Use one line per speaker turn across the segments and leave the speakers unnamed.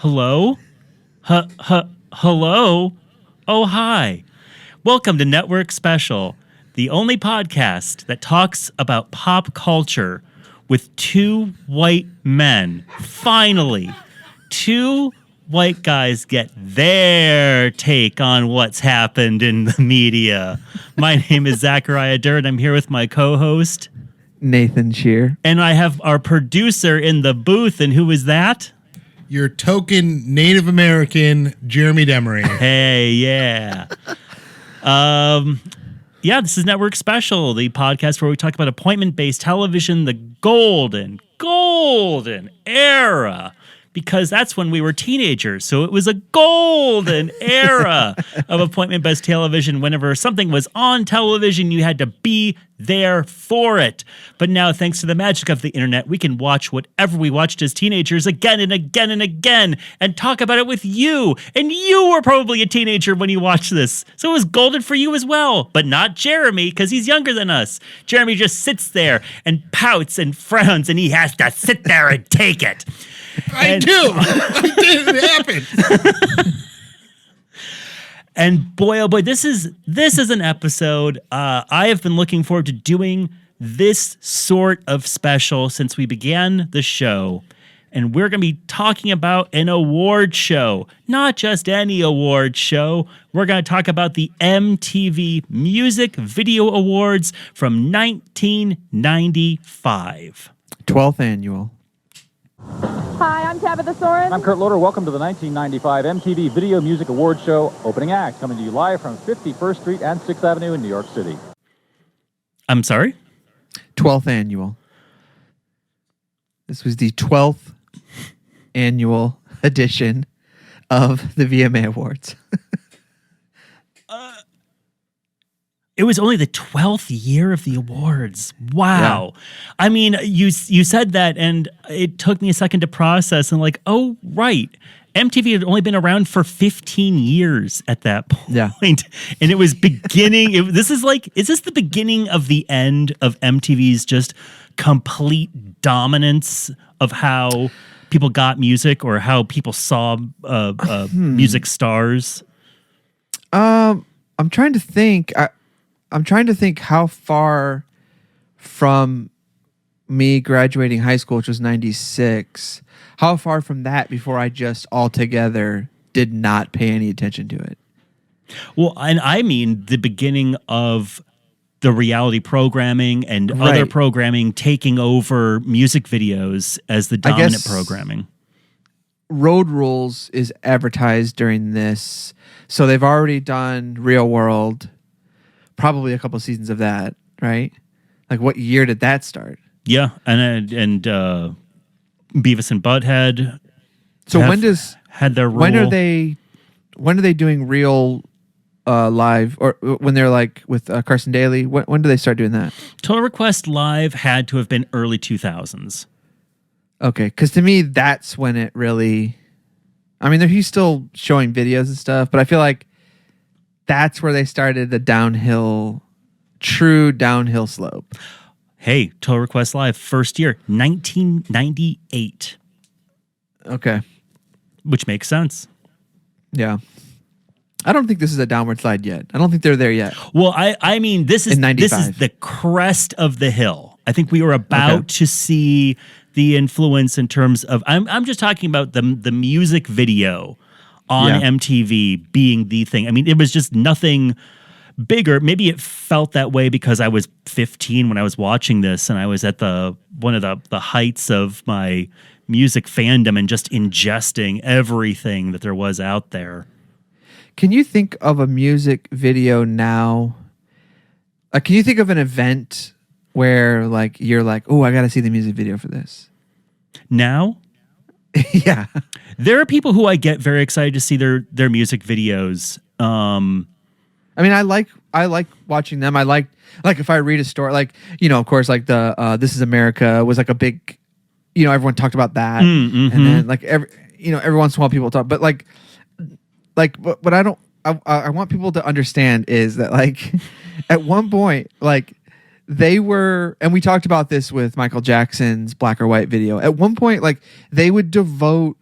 Hello? Hello? Oh, hi. Welcome to Network Special, the only podcast that talks about pop culture with two white men. Finally, two white guys get their take on what's happened in the media. My name is Zachariah Durr. I'm here with my co-host,
Nathan Shear.
And I have our producer in the booth. And who is that?
Your token Native American, Jeremy Demery.
Hey, yeah. Yeah, this is Network Special, the podcast where we talk about appointment-based television, the golden era, because that's when we were teenagers. So it was a golden era of appointment-based television. Whenever something was on television, you had to be there for it. But now, thanks to the magic of the internet, we can watch whatever we watched as teenagers again and again and again and talk about it with you. And you were probably a teenager when you watched this. So it was golden for you as well. But not Jeremy, because he's younger than us. Jeremy just sits there and pouts and frowns, and he has to sit there and take it.
I do. It happened.
And boy, oh boy, this is an episode I have been looking forward to doing this sort of special since we began the show. And we're going to be talking about an award show, not just any award show. We're going to talk about the MTV Music Video Awards from 1995.
12th annual.
Hi, I'm Tabitha Soren.
I'm Kurt Loder. Welcome to the 1995 MTV Video Music Awards Show opening act, coming to you live from 51st Street and 6th Avenue in New York City.
I'm sorry?
12th annual. This was the 12th annual edition of the VMA Awards.
It was only the 12th year of the awards. Wow. Yeah. I mean, you said that, and it took me a second to process, and like, oh, right. MTV had only been around for 15 years at that point.
Yeah.
And it was beginning. Is this the beginning of the end of MTV's just complete dominance of how people got music or how people saw music stars?
I'm trying to think. I'm trying to think how far from me graduating high school, which was 96, how far from that before I just altogether did not pay any attention to it.
Well, and I mean the beginning of the reality programming and other programming taking over music videos as the dominant programming.
Road Rules is advertised during this. So they've already done Real World. Probably a couple seasons of that, right? Like, what year did that start?
Yeah, and Beavis and Butthead.
So
had their role.
When are they doing Real Live, or when they're like with Carson Daly? When do they start doing that?
Total Request Live had to have been early 2000s.
Okay, because to me that's when it really. I mean, he's still showing videos and stuff, but I feel like that's where they started the true downhill slope.
Hey, Total Request Live, first year, 1998.
Okay.
Which makes sense.
Yeah. I don't think this is a downward slide yet. I don't think they're there yet.
Well, I mean, this is the crest of the hill. I think we were about to see the influence in terms of, I'm just talking about the music video on MTV being the thing. I mean, it was just nothing bigger. Maybe it felt that way because I was 15 when I was watching this, and I was at one of the heights of my music fandom and just ingesting everything that there was out there.
Can you think of a music video now? Can you think of an event where like you're like, oh, I got to see the music video for this?
Now?
Yeah.
There are people who I get very excited to see their music videos.
I mean, I like watching them. I like if I read a story, like, you know, of course, like the This Is America was like a big, you know, everyone talked about that. And then like every once in a while people talk, but what I want people to understand is that like at one point, like they were, and we talked about this with Michael Jackson's Black or White video. At one point, like they would devote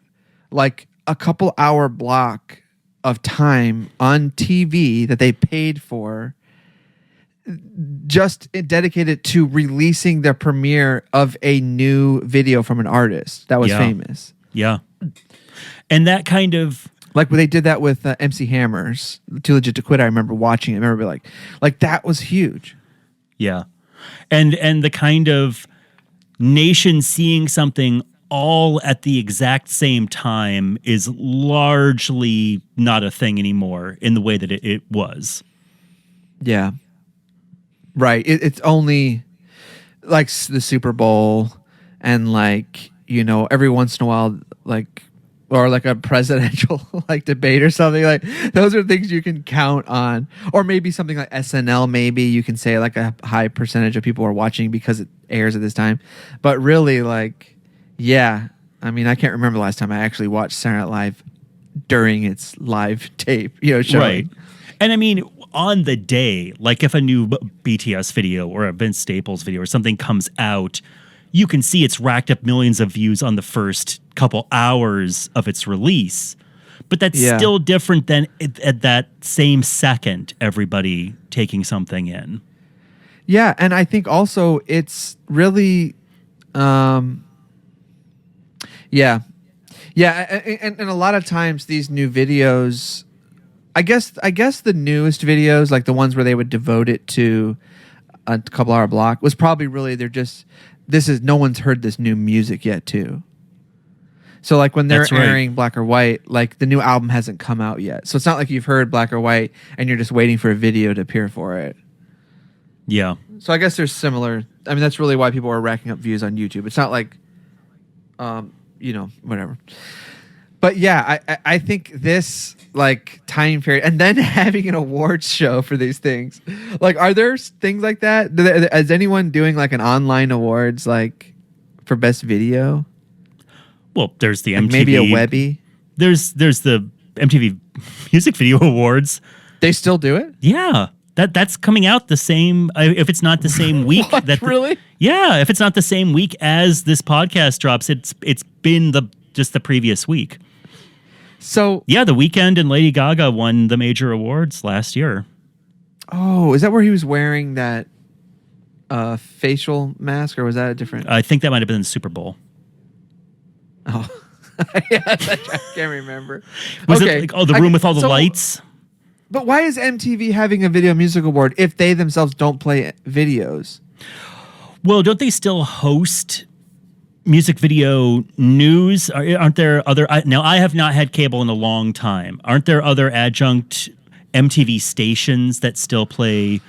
like a couple hour block of time on TV that they paid for, just dedicated to releasing the premiere of a new video from an artist that was famous.
Yeah. And that kind of,
like when they did that with MC Hammer's Too Legit to Quit. I remember watching it. I remember like that was huge.
yeah. And the kind of nation seeing something all at the exact same time is largely not a thing anymore in the way that it was.
Yeah. Right. It's only like the Super Bowl and like, you know, every once in a while, like, or like a presidential like debate or something. Like those are things you can count on. Or maybe something like SNL, maybe you can say like a high percentage of people are watching because it airs at this time. But really, like, yeah. I mean, I can't remember the last time I actually watched Saturday Night Live during its live tape, you know, showing.
Right. And I mean, on the day, like if a new BTS video or a Vince Staples video or something comes out, you can see it's racked up millions of views on the first couple hours of its release. But that's still different than at that same second, everybody taking something in.
Yeah. And I think also it's really, yeah. And a lot of times these new videos, I guess the newest videos, like the ones where they would devote it to a couple hour block, was probably really no one's heard this new music yet too. So like when they're airing Black or White, like the new album hasn't come out yet. So it's not like you've heard Black or White and you're just waiting for a video to appear for it.
Yeah.
So I guess there's similar. I mean, that's really why people are racking up views on YouTube. It's not like, you know, whatever. But yeah, I think this like time period and then having an awards show for these things, like, are there things like that? Is anyone doing like an online awards like for best video?
Well, there's the
like
MTV.
Maybe a Webby.
There's the MTV Music Video Awards.
They still do it?
Yeah. That's coming out the same, if it's not the same week.
Really?
Yeah, if it's not the same week as this podcast drops, it's been just the previous week.
So
yeah, The Weeknd and Lady Gaga won the major awards last year.
Oh, is that where he was wearing that facial mask, or was that a different?
I think that might have been the Super Bowl.
Oh, yeah, I can't remember.
Was it like, the room with all the lights?
But why is MTV having a Video Music Award if they themselves don't play videos?
Well, don't they still host music video news? Aren't there other... Now, I have not had cable in a long time. Aren't there other adjunct MTV stations that still play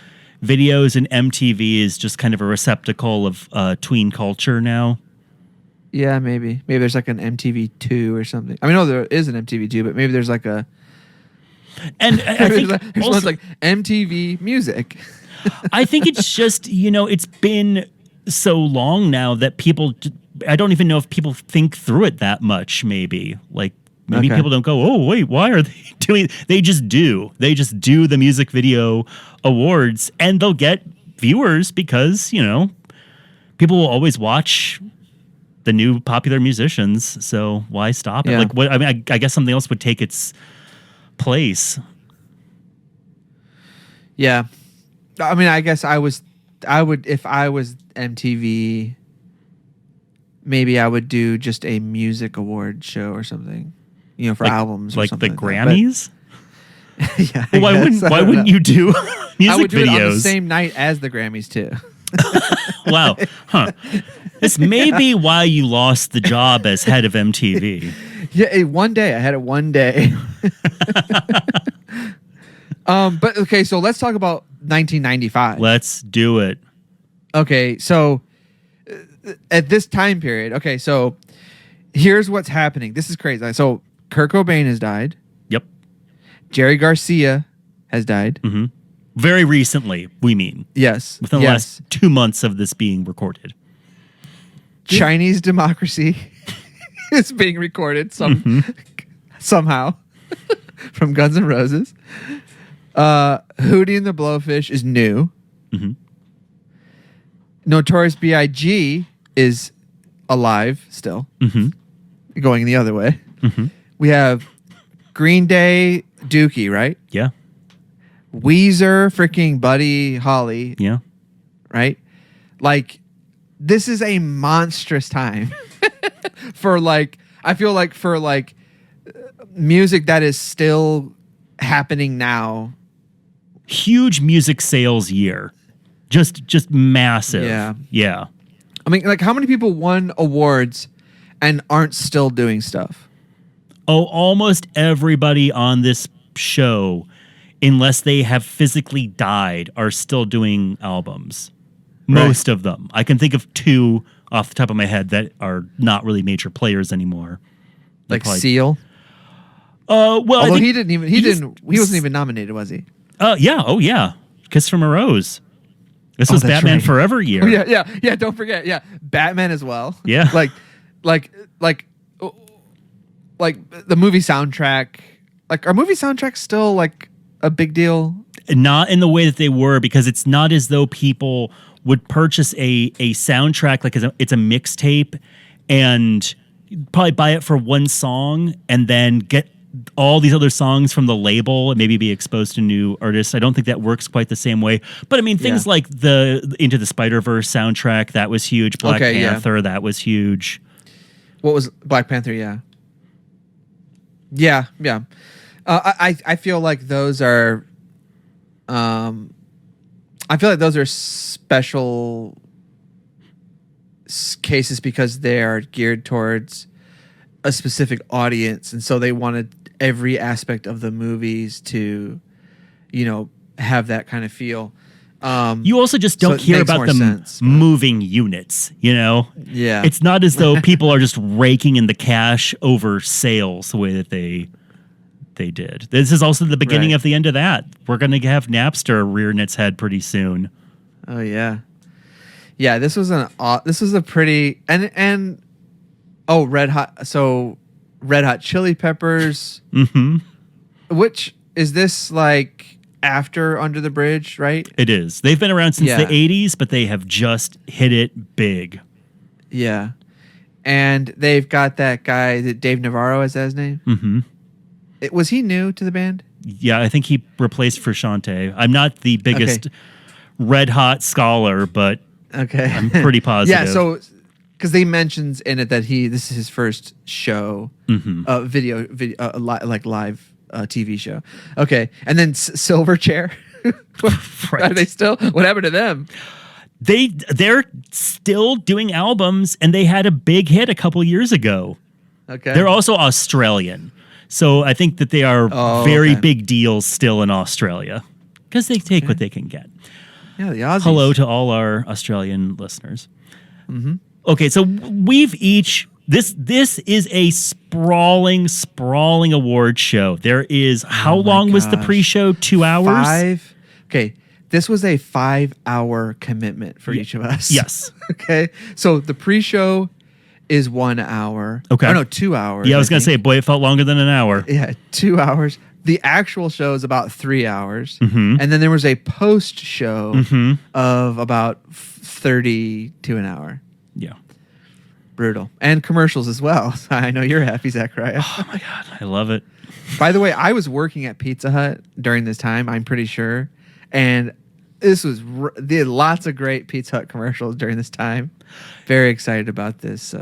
videos, and MTV is just kind of a receptacle of tween culture now?
Yeah, maybe. Maybe there's like an MTV2 or something. I mean, no, there is an MTV2, but maybe there's like a...
And I think
there's
also,
like MTV Music.
I think it's just, you know, it's been so long now that people... I don't even know if people think through it that much, maybe. Like, maybe people don't go, oh, wait, why are they doing... They just do. They just do the music video awards, and they'll get viewers because, you know, people will always watch the new popular musicians, so why stop it?
Yeah.
Like, what? I mean, I guess something else would take its place.
Yeah. I mean, I guess I would, if I was MTV, maybe I would do just a music award show or something, you know, for albums or
like
something.
the Grammys?
Yeah.
Well, why wouldn't you do music
I would do
videos?
it on the same night as the Grammys too.
Wow. Huh. This may be why you lost the job as head of MTV.
Yeah, one day. I had it one day. But okay, so let's talk about 1995.
Let's do it.
Okay, so at this time period, okay, so here's what's happening. This is crazy. So Kurt Cobain has died.
Yep.
Jerry Garcia has died.
Mm-hmm. Very recently, we mean.
Yes.
Within the last 2 months of this being recorded.
Chinese Democracy is being recorded somehow from Guns N' Roses. Hootie and the Blowfish is new.
Mm-hmm.
Notorious B.I.G. is alive still, going the other way, We have Green Day, Dookie, right?
Yeah.
Weezer, freaking Buddy Holly,
Yeah.
right? Like, this is a monstrous time for like, I feel like for like music that is still happening now.
Huge music sales year. Just massive.
Yeah.
Yeah.
I mean, like, how many people won awards and aren't still doing stuff?
Oh, almost everybody on this show, unless they have physically died, are still doing albums. Most of them. I can think of 2 off the top of my head that are not really major players anymore. They
Like
probably-
Seal.
well, I
Although
think
he wasn't even nominated, was he?
yeah. Oh, yeah. Kiss from a Rose. This was
that's
Batman
right.
Forever year.
Oh, yeah. Don't forget, Batman as well.
Yeah.
like the movie soundtrack. Like, are movie soundtracks still like a big deal?
Not in the way that they were, because it's not as though people would purchase a soundtrack like it's a mixtape and probably buy it for one song and then get all these other songs from the label and maybe be exposed to new artists. I don't think that works quite the same way. But I mean, things like the Into the Spider-Verse soundtrack, that was huge. Black Panther, that was huge.
What was Black Panther? Yeah. I feel like those are, special cases because they are geared towards a specific audience, and so they wanted every aspect of the movies to, have that kind of feel.
You also just don't
it
hear
makes
about
more
them
sense.
moving units,
Yeah.
It's not as though people are just raking in the cash over sales the way that they did. This is also the beginning
Right.
of the end of that. We're going to have Napster rearing its head pretty soon.
Oh yeah. Yeah, this was a pretty Red Hot Chili Peppers.
Mm-hmm.
Which is this like after Under the Bridge, right?
It is. They've been around since
Yeah.
the 80s, but they have just hit it big.
Yeah. And they've got that guy, that Dave Navarro, is that his name?
Mm-hmm.
Was he new to the band?
Yeah, I think he replaced Frusciante. I'm not the biggest Red Hot scholar, but
Okay.
I'm pretty positive.
Yeah, so because they mentions in it that this is his first show, video, like live TV show. Okay, and then Silverchair.
Right.
Are they still? What happened to them?
They're still doing albums, and they had a big hit a couple years ago.
Okay,
They're also Australian, so I think that they are very big deals still in Australia because they take what they can get.
Yeah, the Aussies.
Hello to all our Australian listeners. Mm-hmm. Okay, so we've each this is a sprawling award show. There is how long was the pre-show? 2 hours?
5. Okay, this was a 5-hour commitment for each of us.
Yes.
Okay, so the pre-show is 1 hour.
Okay.
Oh no, 2 hours.
Yeah, I was gonna say, boy, it felt longer than an hour.
Yeah, 2 hours. The actual show is about 3 hours.
Mm-hmm.
And then there was a post show of about 30 to an hour.
Yeah.
Brutal. And commercials as well. I know you're happy, Zachariah.
Oh my God, I love it.
By the way, I was working at Pizza Hut during this time, I'm pretty sure. And this was, they had lots of great Pizza Hut commercials during this time. Very excited about this.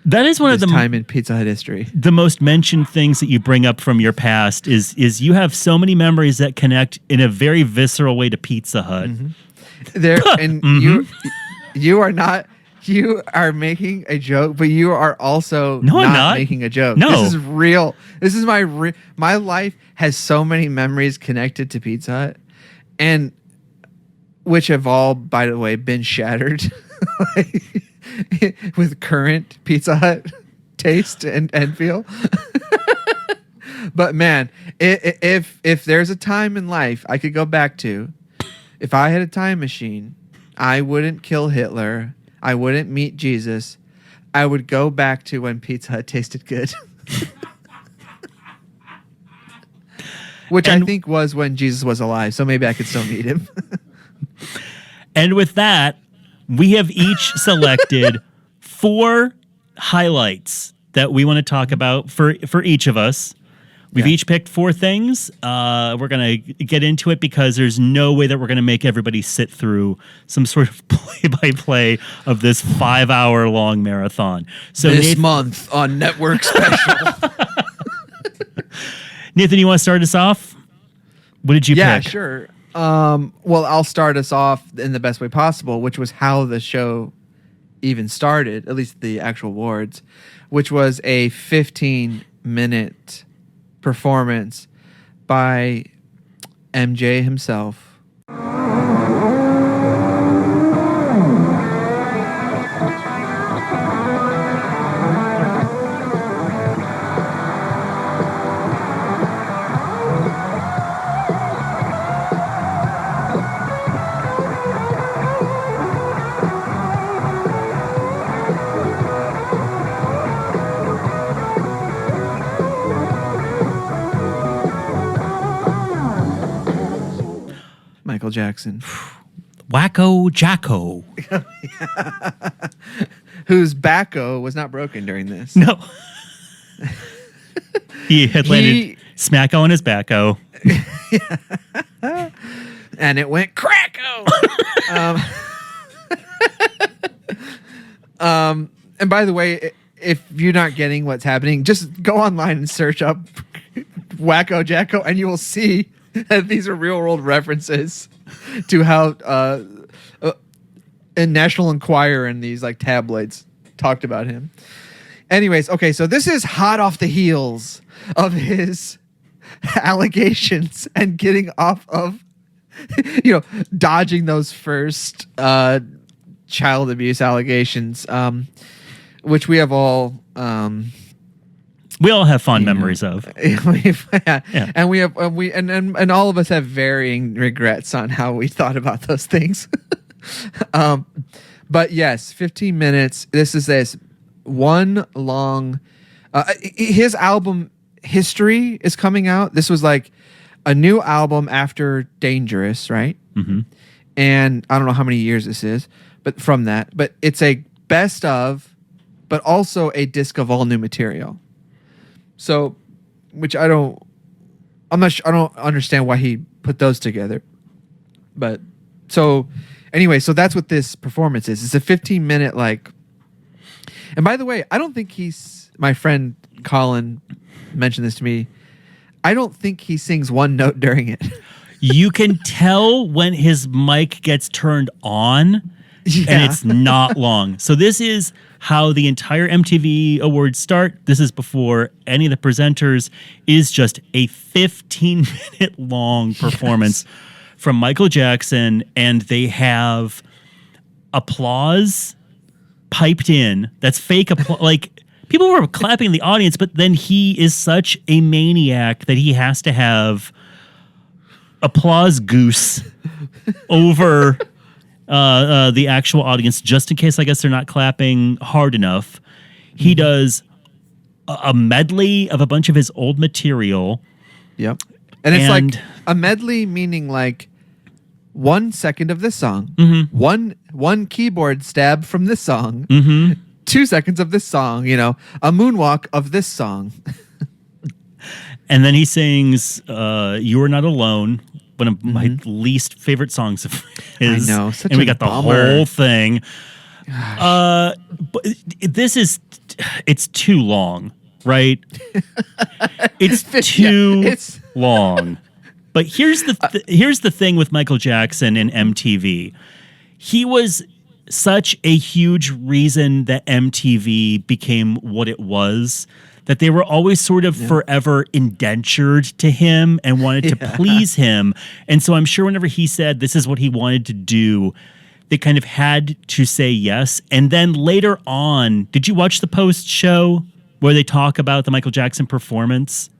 That is one of
This
the
time in Pizza Hut history.
the most mentioned things that you bring up from your past is you have so many memories that connect in a very visceral way to Pizza Hut.
There and you are not. You are making a joke, but you are also
No, I'm not.
making a joke.
No.
This is real. This is my life has so many memories connected to Pizza Hut, and which have all, by the way, been shattered with current Pizza Hut taste and feel. But man, if there's a time in life I could go back to, if I had a time machine, I wouldn't kill Hitler. I wouldn't meet Jesus. I would go back to when Pizza Hut tasted good. Which I think was when Jesus was alive, so maybe I could still meet him.
And with that, we have each selected 4 highlights that we want to talk about for each of us. We've each picked 4 things. We're going to get into it because there's no way that we're going to make everybody sit through some sort of play-by-play of this 5-hour-long marathon. So
this month on Network Special.
Nathan, you want to start us off? What did you pick?
Yeah, sure. Well, I'll start us off in the best way possible, which was how the show even started, at least the actual awards, which was a 15-minute performance by MJ himself. Michael Jackson,
Wacko Jacko.
whose backo was not broken during this.
No. He had landed smack on his backo.
And it went cracko. And by the way, if you're not getting what's happening, just go online and search up Wacko Jacko, and you will see that these are real world references to how in National Enquirer and these like tabloids talked about him. Anyways, okay, so this is hot off the heels of his allegations and getting off of, dodging those first child abuse allegations, which we have all.
We all have fond memories of.
Yeah. And we have and all of us have varying regrets on how we thought about those things. But yes, 15 minutes. This is this one long. His album History is coming out. This was like a new album after Dangerous, right?
Mm-hmm.
And I don't know how many years this is, but from that, but it's a best of, but also a disc of all new material. So, which I don't understand why he put those together. But so anyway, so that's what this performance is. It's a 15-minute and by the way, I don't think my friend Colin mentioned this to me. I don't think he sings one note during it.
You can tell when his mic gets turned on and it's not long. So this is how the entire MTV awards start. This is before any of the presenters. Is just a 15-minute long performance from Michael Jackson, and they have applause piped in. That's fake applause. Like, people were clapping in the audience, but then he is such a maniac that he has to have applause goose over the actual audience, just in case, I guess, they're not clapping hard enough. He does a medley of a bunch of his old material.
Yep. And it's like a medley, meaning like 1 second of this song, one keyboard stab from this song, 2 seconds of this song, a moonwalk of this song.
And then he sings You Are Not Alone, one of my least favorite songs of his.
I know. Such
and we
a
got the
bummer.
whole thing. But it's too long, right? It's too long. But here's the thing with Michael Jackson and MTV. He was such a huge reason that MTV became what it was, that they were always sort of forever indentured to him and wanted to please him. And so I'm sure whenever he said this is what he wanted to do, they kind of had to say yes. And then later on, did you watch the post show where they talk about the Michael Jackson performance?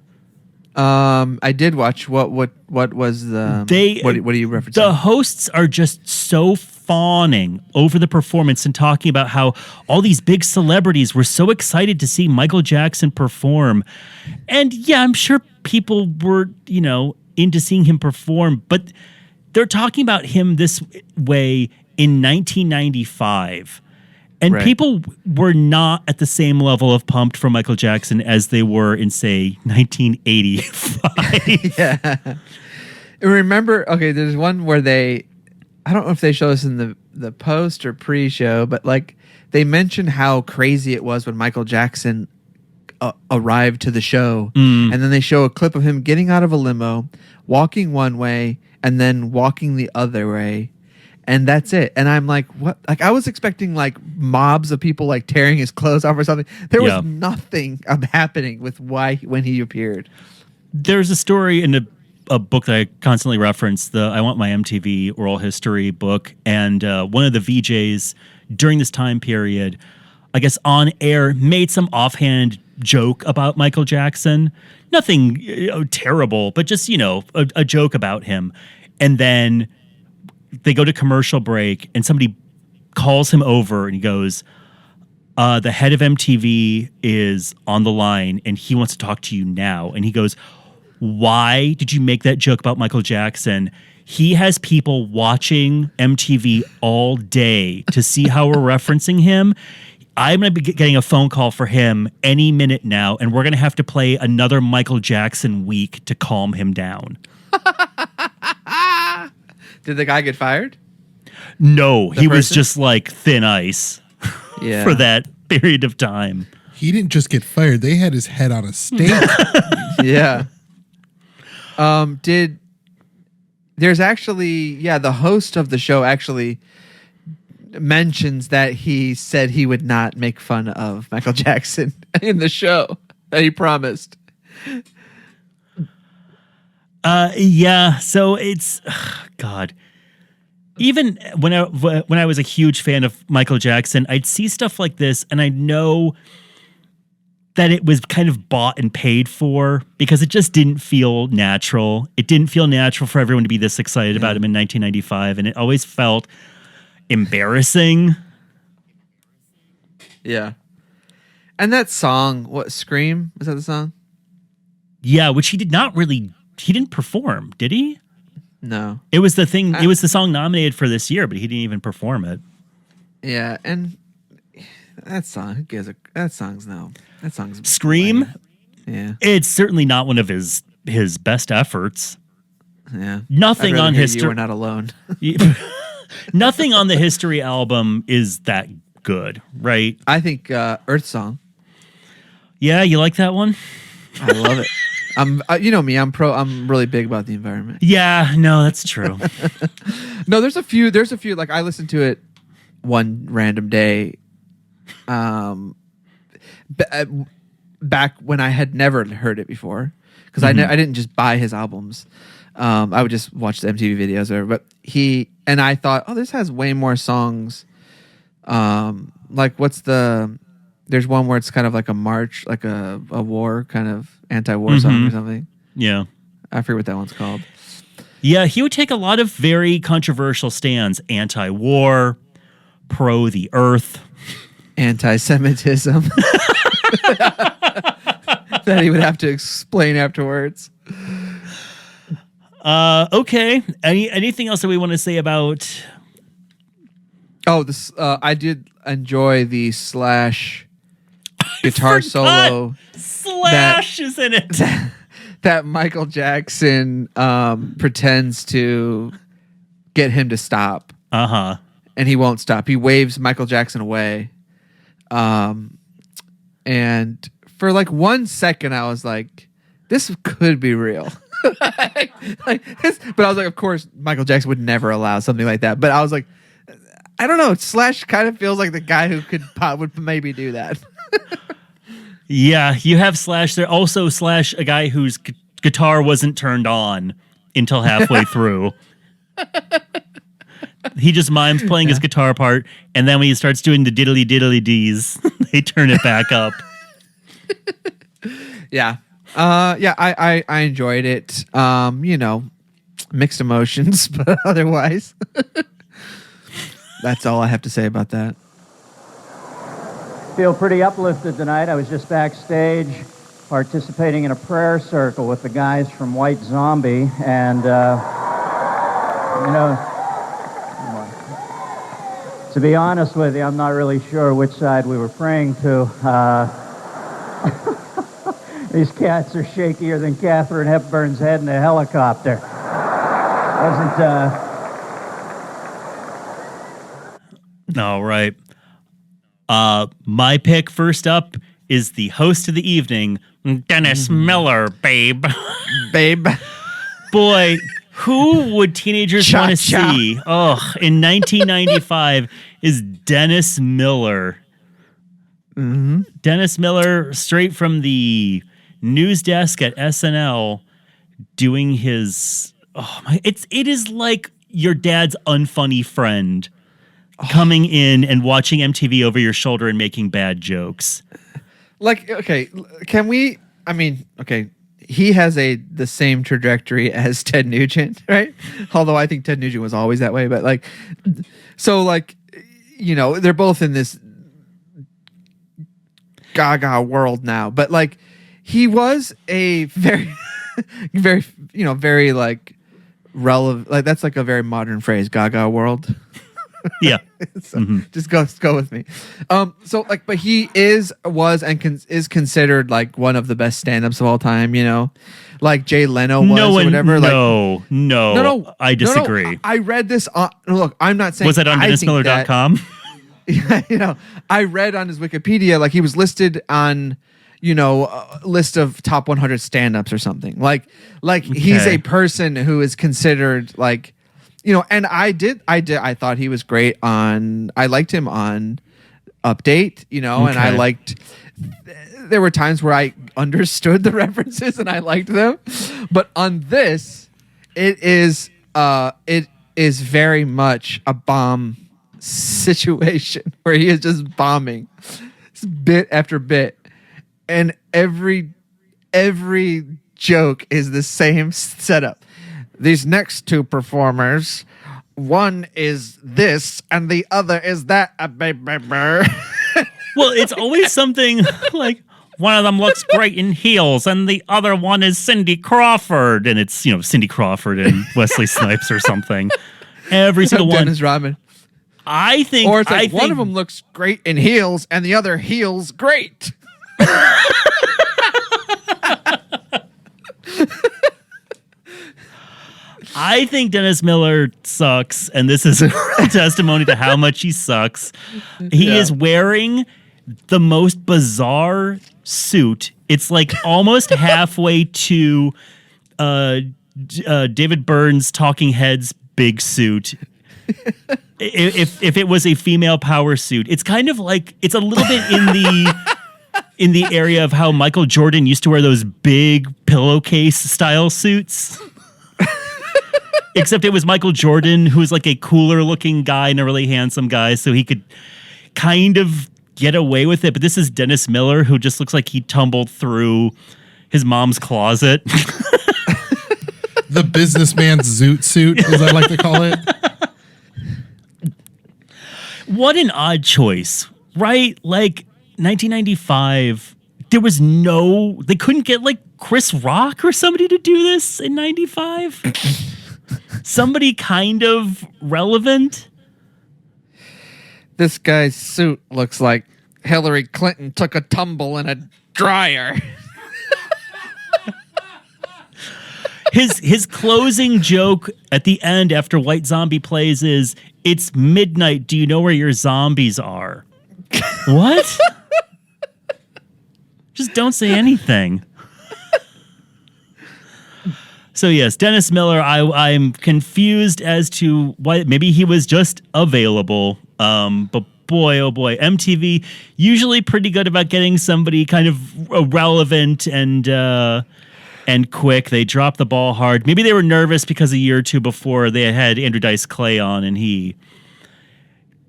I did watch. What was the? What are you referencing?
The hosts are just so fawning over the performance and talking about how all these big celebrities were so excited to see Michael Jackson perform. And yeah, I'm sure people were, into seeing him perform, but they're talking about him this way in 1995. And
Right.
people were not at the same level of pumped for Michael Jackson as they were in, say, 1985.
Yeah. Remember, okay, there's one where I don't know if they show us in the post or pre-show, but like they mentioned how crazy it was when Michael Jackson arrived to the show. And then they show a clip of him getting out of a limo, walking one way, and then walking the other way. And that's it. And I'm like, what? Like, I was expecting like mobs of people like tearing his clothes off or something. There was nothing happening with when he appeared.
There's a story in a book that I constantly reference, the I Want My MTV Oral History book. And one of the VJs during this time period, I guess on air, made some offhand joke about Michael Jackson. Nothing terrible, but just, a joke about him. And then they go to commercial break and somebody calls him over and he goes, the head of MTV is on the line and he wants to talk to you now. And he goes, why did you make that joke about Michael Jackson? He has people watching MTV all day to see how we're referencing him. I'm going to be getting a phone call for him any minute now, and we're going to have to play another Michael Jackson week to calm him down.
Did the guy get fired?
No, he was
person?
just like thin ice
Yeah.
for that period of time.
He didn't just get fired. They had his head on a stake.
Yeah. There's actually, the host of the show actually mentions that he said he would not make fun of Michael Jackson in the show that he promised.
So it's God. Even when I was a huge fan of Michael Jackson, I'd see stuff like this and I know that it was kind of bought and paid for because it just didn't feel natural. It didn't feel natural for everyone to be this excited about him in 1995, and it always felt embarrassing.
Yeah. And that song, what, Scream? Was that the song?
Yeah, which he didn't perform, did he?
No.
It was the thing, it was the song nominated for this year, but he didn't even perform it.
Yeah, and that song, who gives that song's
Scream?
lame. Yeah.
It's certainly not one of his best efforts.
Yeah.
Nothing
I'd rather
on
hear
history.
You Are Not Alone.
Nothing on the History album is that good, right?
I think Earth Song.
Yeah, you like that one?
I love it. You know me, I'm really big about the environment.
Yeah, no, that's true.
No, there's a few like I listened to it one random day back when I had never heard it before because I didn't just buy his albums. I would just watch the MTV videos but I thought, oh, this has way more songs. Like there's one where it's kind of like a march, like a war kind of anti-war song or something.
Yeah.
I forget what that one's called.
Yeah, he would take a lot of very controversial stands, anti-war, pro the earth,
Anti-Semitism. That he would have to explain afterwards.
Okay. Anything else that we want to say about?
Oh, this I did enjoy the Slash guitar solo
Slash is in it.
that Michael Jackson pretends to get him to stop.
Uh-huh.
And he won't stop. He waves Michael Jackson away. And for like 1 second, I was like, this could be real. But I was like, of course, Michael Jackson would never allow something like that. But I was like, I don't know. Slash kind of feels like the guy who would maybe do that.
Yeah, you have Slash there. Also, Slash, a guy whose guitar wasn't turned on until halfway through. He just mimes playing his guitar part, and then when he starts doing the diddly diddly dees, they turn it back up.
Yeah. I enjoyed it. Mixed emotions, but otherwise. That's all I have to say about that.
Feel pretty uplifted tonight. I was just backstage participating in a prayer circle with the guys from White Zombie, and To be honest with you, I'm not really sure which side we were praying to. These cats are shakier than Katharine Hepburn's head in a helicopter.
All right. My pick first up is the host of the evening, Dennis Miller, babe.
Babe.
Boy, who would teenagers want to
Cha-cha.
see? In 1995 is Dennis Miller.
Mm-hmm.
Dennis Miller, straight from the news desk at SNL, doing his. It is like your dad's unfunny friend coming in and watching MTV over your shoulder and making bad jokes.
Like, okay, can we? I mean, okay, he has the same trajectory as Ted Nugent, right? Although I think Ted Nugent was always that way, but like, so like, you know, they're both in this gaga world now, but like, he was a very, very, you know, very like relevant. Like that's like a very modern phrase, gaga world.
Yeah.
So just go with me. So like, but he is considered like one of the best stand-ups of all time, you know, like Jay Leno was or whatever.
No, I disagree.
No, I read this on, look, I'm not saying
Was it on DennisMiller.com?
You know, I read on his Wikipedia, like he was listed on, you know, a list of top 100 stand-ups or something. Like he's a person who is considered like, you know, and I thought he was great I liked him on Update, you know, and I liked, there were times where I understood the references and I liked them. But on this, it is very much a bomb situation where he is just bombing bit after bit. And every joke is the same setup. These next two performers, one is this and the other is that.
Well, it's always something like one of them looks great in heels and the other one is Cindy Crawford. And it's, you know, Cindy Crawford and Wesley Snipes or something. Every single one.
Dennis Rodman.
I think.
Or it's like one of them looks great in heels and the other heels great.
I think Dennis Miller sucks, and this is a testimony to how much he sucks. He is wearing the most bizarre suit. It's like almost halfway to David Byrne's Talking Heads big suit. If it was a female power suit, it's kind of like it's a little bit in the area of how Michael Jordan used to wear those big pillowcase style suits. Except it was Michael Jordan, who was like a cooler looking guy and a really handsome guy, so he could kind of get away with it. But this is Dennis Miller, who just looks like he tumbled through his mom's closet.
The businessman's zoot suit, as I like to call it.
What an odd choice, right? Like 1995, there was they couldn't get like Chris Rock or somebody to do this in 95. Somebody kind of relevant.
This guy's suit looks like Hillary Clinton took a tumble in a dryer.
His closing joke at the end after White Zombie plays is, "It's midnight. Do you know where your zombies are?" What? Just don't say anything. So yes, Dennis Miller, I'm confused as to why. Maybe he was just available. But boy, oh boy, MTV usually pretty good about getting somebody kind of relevant and quick. They dropped the ball hard. Maybe they were nervous because a year or two before they had Andrew Dice Clay on and he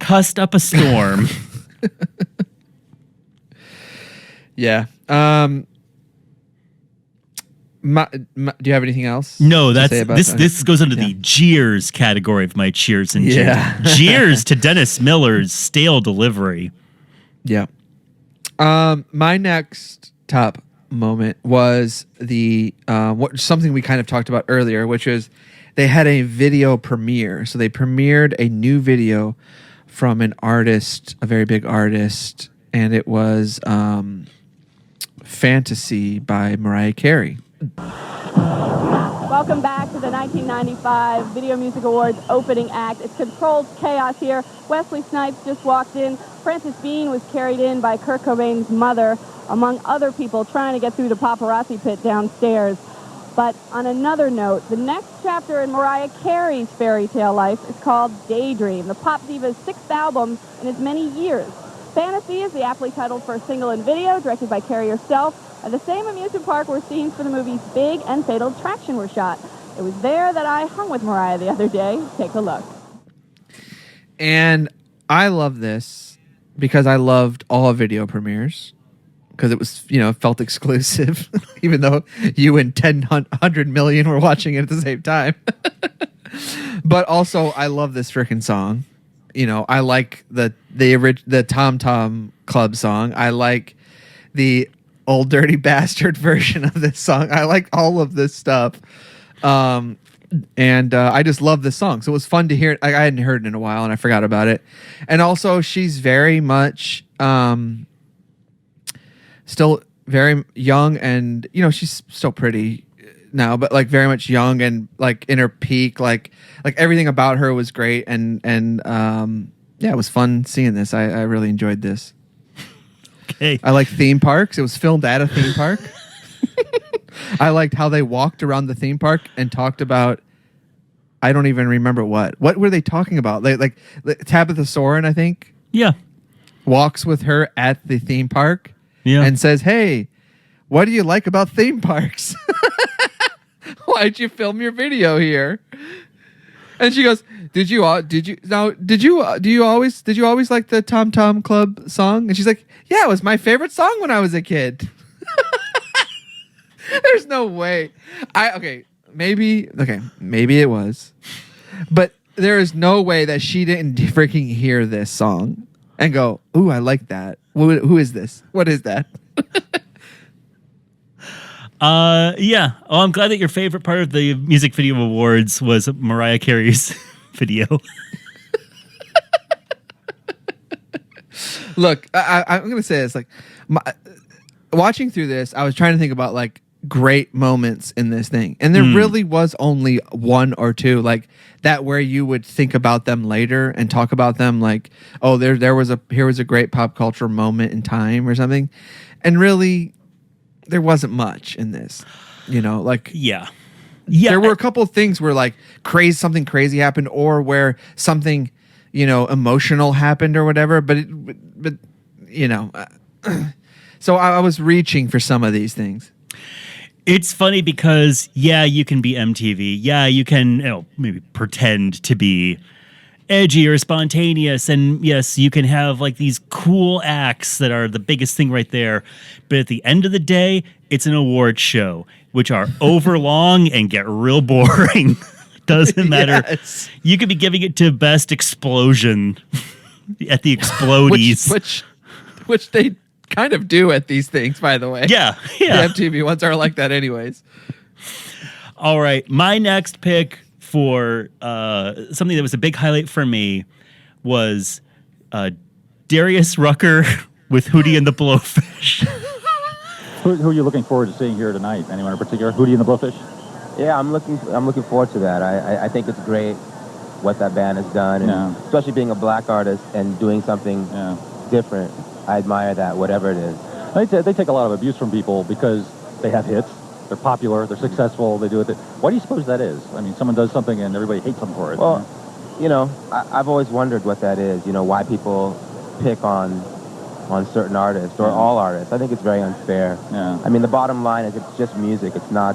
cussed up a storm.
Yeah. Do you have anything else?
No,
to say about that?
this goes into the jeers category of my cheers and jeers.
Yeah.
Jeers to Dennis Miller's stale delivery.
Yeah. My next top moment was something we kind of talked about earlier, which was they had a video premiere. So they premiered a new video from an artist, a very big artist, and it was Fantasy by Mariah Carey.
Welcome back to the 1995 Video Music Awards opening act. It's controlled chaos here. Wesley Snipes just walked in. Frances Bean was carried in by Kurt Cobain's mother, among other people trying to get through the paparazzi pit downstairs. But on another note, the next chapter in Mariah Carey's fairy tale life is called Daydream, the pop diva's 6th album in as many years. Fantasy is the aptly titled first single and video, directed by Carey herself, at the same amusement park where scenes for the movie's Big and Fatal Attraction were shot. It was there that I hung with Mariah the other day. Take a look.
And I love this because I loved all video premieres. Because it was, felt exclusive, even though you and 100 million were watching it at the same time. But also, I love this freaking song. I like the Tom Tom Club song. I like the Old Dirty Bastard version of this song. I like all of this stuff. And I just love this song. So it was fun to hear it. I hadn't heard it in a while, and I forgot about it. And also, she's very much... still very young, and she's still pretty now, but like very much young and like in her peak, like everything about her was great, and yeah, it was fun seeing this. I really enjoyed this.
Okay.
I like theme parks. It was filmed at a theme park. I liked how they walked around the theme park and talked about, I don't even remember what were they talking about? Like Tabitha Soren, I think.
Yeah.
Walks with her at the theme park.
Yeah.
And says, "Hey, what do you like about theme parks? Why'd you film your video here?" And she goes, do you always like the Tom Tom Club song?" And she's like, "Yeah, it was my favorite song when I was a kid." There's no way. Maybe it was. But there is no way that she didn't freaking hear this song and go, "Ooh, I like that. Who is this? What is that?"
Yeah. Oh, I'm glad that your favorite part of the Music Video Awards was Mariah Carey's video.
Look, I'm going to say this. Like, watching through this, I was trying to think about like great moments in this thing, and there really was only one or two like that where you would think about them later and talk about them like, oh, here was a great pop culture moment in time or something, and really there wasn't much in this, like
Yeah.
There were a couple of things where like something crazy happened, or where something emotional happened or whatever, but so I was reaching for some of these things.
It's funny because, yeah, you can be MTV. Yeah, you can maybe pretend to be edgy or spontaneous. And yes, you can have like these cool acts that are the biggest thing right there. But at the end of the day, it's an award show, which are overlong and get real boring. Doesn't matter.
Yes.
You could be giving it to Best Explosion at the Explodies.
Which they kind of do at these things, by the way.
Yeah.
The MTV ones are like that anyways.
All right. My next pick for something that was a big highlight for me was Darius Rucker with Hootie and the Blowfish.
Who are you looking forward to seeing here tonight? Anyone in particular? Hootie and the Blowfish?
Yeah, I'm looking forward to that. I think it's great what that band has done, and especially being a black artist and doing something different. I admire that, whatever it is.
They take a lot of abuse from people because they have hits, they're popular, they're successful, they do it. Why do you suppose that is? I mean, someone does something and everybody hates them for it.
Well, I've always wondered what that is. Why people pick on certain artists or all artists. I think it's very unfair.
Yeah.
I mean, the bottom line is it's just music. It's not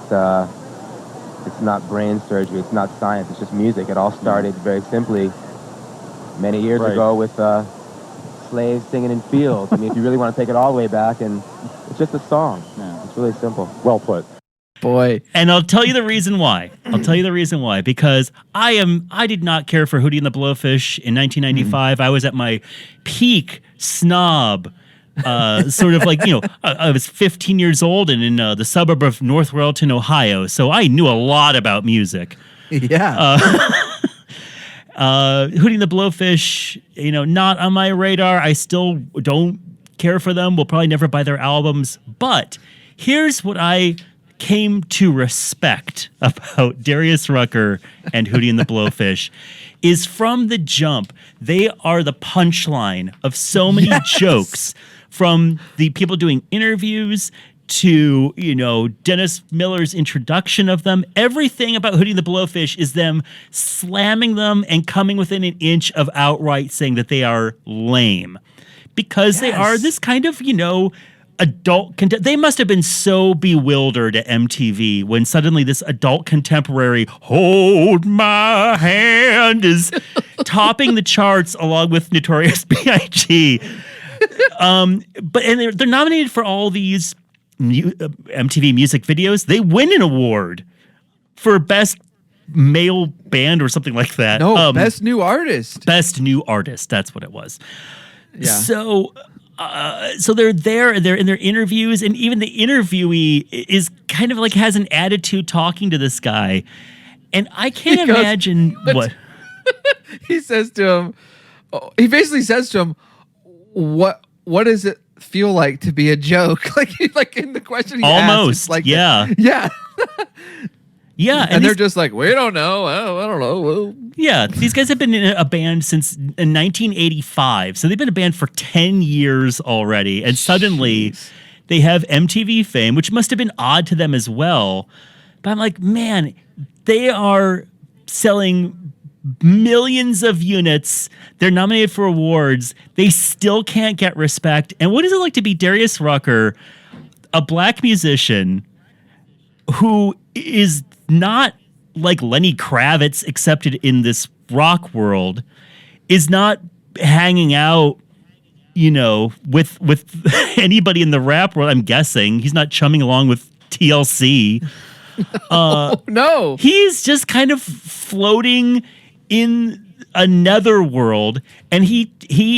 brain surgery. It's not science. It's just music. It all started very simply many years ago with slaves singing in fields. I mean, if you really want to take it all the way back, and it's just a song. Yeah. It's really simple.
Well put.
Boy.
And I'll tell you the reason why. Because I did not care for Hootie and the Blowfish in 1995. I was at my peak snob, sort of like, I was 15 years old and in the suburb of North Royalton, Ohio. So I knew a lot about music.
Yeah.
Hootie and the Blowfish, not on my radar. I still don't care for them. We'll probably never buy their albums. But here's what I came to respect about Darius Rucker and Hootie and the Blowfish is from the jump, they are the punchline of so many jokes, from the people doing interviews to, Dennis Miller's introduction of them. Everything about Hootie and the Blowfish is them slamming them and coming within an inch of outright saying that they are lame. Because they are this kind of, adult they must have been so bewildered at MTV when suddenly this adult contemporary "Hold My Hand" is topping the charts along with Notorious B.I.G. But they're nominated for all these MTV music videos. They win an award for best male band or something like that.
No, best new artist.
Best new artist. That's what it was.
Yeah.
So they're there, they're in their interviews, and even the interviewee is kind of like has an attitude talking to this guy. And I can't imagine what
he says to him. He basically says to him, what does it feel like to be a joke? Like in the question he
almost
asks,
yeah. Yeah,
and they're just like, we don't know. I don't know. Well,
yeah, these guys have been in a band since 1985, so they've been a band for 10 years already, and suddenly they have MTV fame, which must have been odd to them as well. But I'm like, man, they are selling millions of units. They're nominated for awards. They still can't get respect. And what is it like to be Darius Rucker, a black musician who is not like Lenny Kravitz accepted in this rock world, is not hanging out, with anybody in the rap world. I'm guessing he's not chumming along with TLC.
No.
He's just kind of floating in another world, and he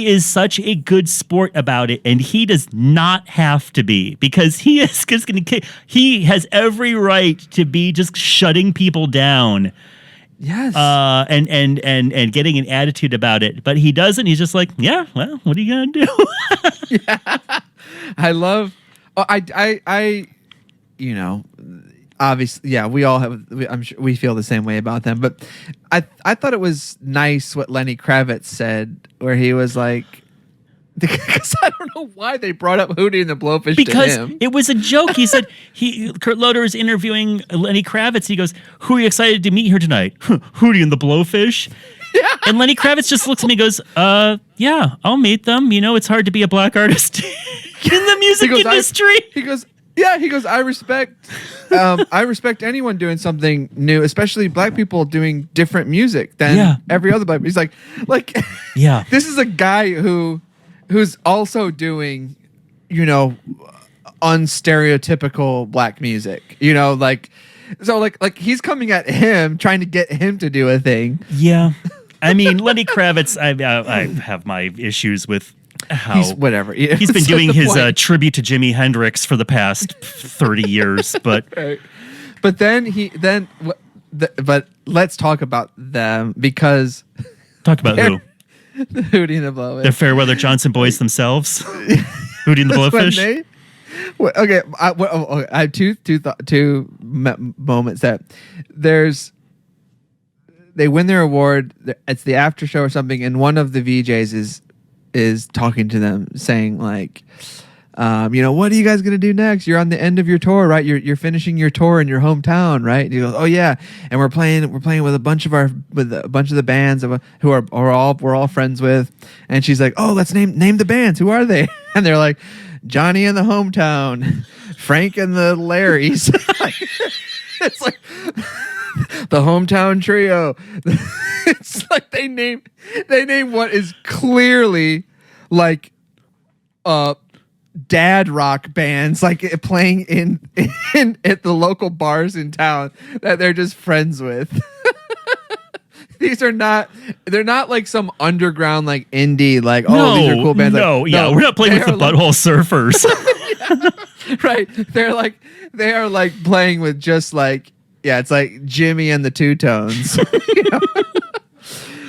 is such a good sport about it, and he does not have to be, because he is just he has every right to be just shutting people down.
Yes.
And getting an attitude about it, but he doesn't. He's just like, yeah, well, what are you gonna do?
I love. Obviously, yeah, we all have. I'm sure we feel the same way about them. But I thought it was nice what Lenny Kravitz said, where he was like, because I don't know why they brought up Hootie and the Blowfish
because
to him.
It was a joke. He said Kurt Loder is interviewing Lenny Kravitz. He goes, "Who are you excited to meet here tonight?" Hootie and the Blowfish. Yeah. And Lenny Kravitz just looks at me and goes, yeah, I'll meet them. It's hard to be a black artist in the music industry.
He goes, I respect anyone doing something new, especially black people doing different music than every other black. He's like,
yeah,
this is a guy who's also doing, unstereotypical black music, so he's coming at him, trying to get him to do a thing.
Yeah. I mean, Lenny Kravitz, I have my issues with how
he's whatever.
He's been doing his tribute to Jimi Hendrix for the past 30 years, but
right. But but let's talk about them, because
talk about who?
The Hootie and the Blowfish.
The Fairweather Johnson boys themselves. Hootie and the Blowfish.
Okay, I have two moments that they win their award. It's the after show or something, and one of the VJs is talking to them, saying like, what are you guys gonna do next? You're on the end of your tour, right? You're finishing your tour in your hometown, right? And he goes, oh yeah, and we're playing with a bunch of the bands who we're all friends with. And she's like, oh, let's name the bands. Who are they? And they're like, Johnny and the Hometown, Frank and the Larrys. It's like the Hometown Trio. It's like they name what is clearly like dad rock bands, like playing in at the local bars in town that they're just friends with. They're not like some underground like indie like these are cool bands.
No, we're not playing with the Butthole Surfers.
Yeah, right. They are like playing with just like it's like Jimmy and the Two Tones.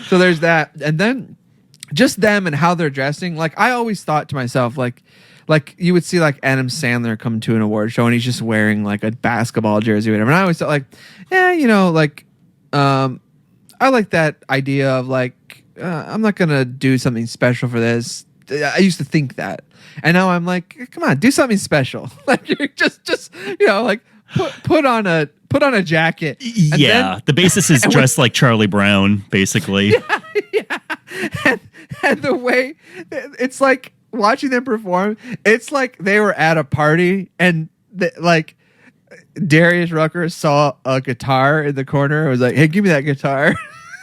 So there's that, and then just them and how they're dressing. Like I always thought to myself, like you would see like Adam Sandler come to an award show and he's just wearing like a basketball jersey or whatever. And I always thought like, yeah, like I like that idea of like I'm not gonna do something special for this. I used to think that, and now I'm like, come on, do something special. Like you're just like put on a jacket.
Yeah, the bassist is dressed like Charlie Brown, basically.
Yeah. And the way it's like watching them perform, it's like they were at a party and like Darius Rucker saw a guitar in the corner and was like, hey, give me that guitar.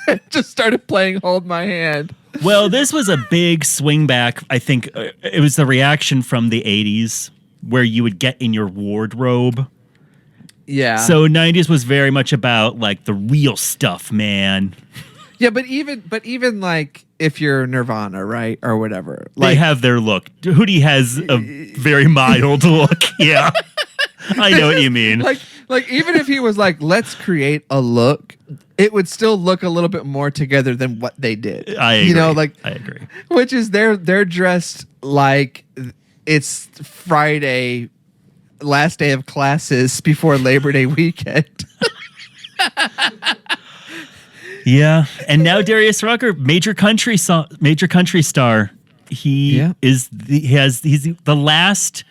And just started playing Hold My Hand.
Well, this was a big swing back. I think it was the reaction from the 80s where you would get in your wardrobe.
Yeah.
So 90s was very much about like the real stuff, man.
Yeah, but even like if you're Nirvana, right, or whatever, like
they have their look. Hootie has a very mild look. Yeah, I know what you mean.
Like even if he was like, let's create a look, it would still look a little bit more together than what they did.
I agree. I agree.
Which is they're dressed like it's Friday, last day of classes before Labor Day weekend.
Yeah, and now Darius Rucker, major country star. He's the last.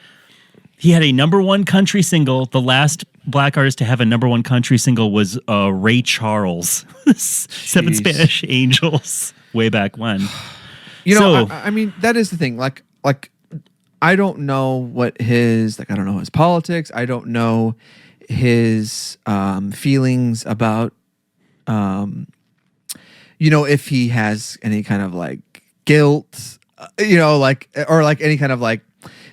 He had a #1 country single. The last black artist to have a #1 country single was Ray Charles, Seven Spanish Angels, way back when.
I mean, that is the thing. Like I don't know what his I don't know his politics. I don't know his feelings about. If he has any kind of like guilt, or like any kind of like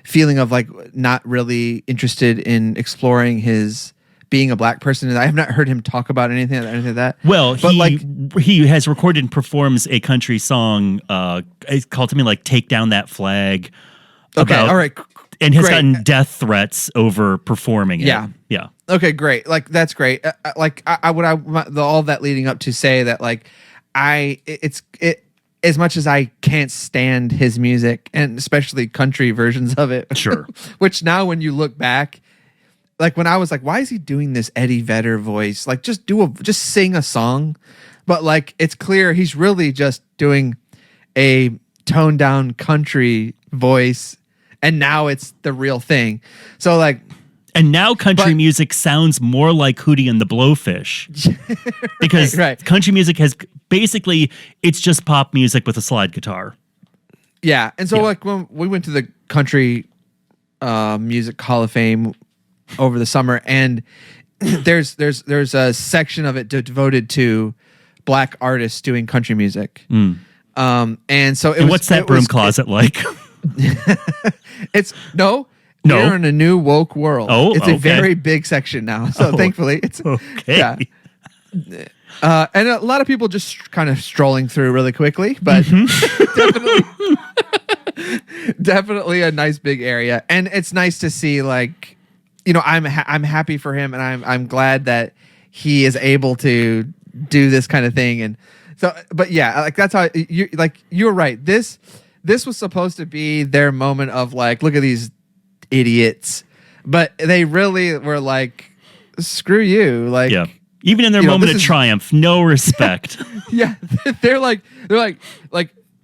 feeling of like not really interested in exploring his being a black person. I have not heard him talk about anything like that.
Well, he has recorded and performs a country song. It's called something like "Take Down That Flag."
Okay, all right,
and has gotten death threats over performing it.
Yeah. Okay, great. Like that's great. All that leading up to say that like as much as I can't stand his music and especially country versions of it.
Sure.
Which now when you look back, like when I was like, why is he doing this Eddie Vedder voice? Like just sing a song. But like it's clear he's really just doing a toned down country voice and now it's the real thing. So like
and now country music sounds more like Hootie and the Blowfish because country music has basically, it's just pop music with a slide guitar.
Yeah. And so like when we went to the Country Music Hall of Fame over the summer and there's a section of it devoted to black artists doing country music. And so
what's that broom closet like?
It's we're in a new woke world.
Oh,
it's a very big section now. So thankfully, it's
okay.
Yeah. And a lot of people just kind of strolling through really quickly, but definitely a nice big area. And it's nice to see, like, I'm happy for him, and I'm glad that he is able to do this kind of thing. And so, but yeah, like that's how you're right. This was supposed to be their moment of like, look at these idiots, but they really were like, screw you, like,
yeah. Even in their moment of triumph, no respect.
Yeah, they're like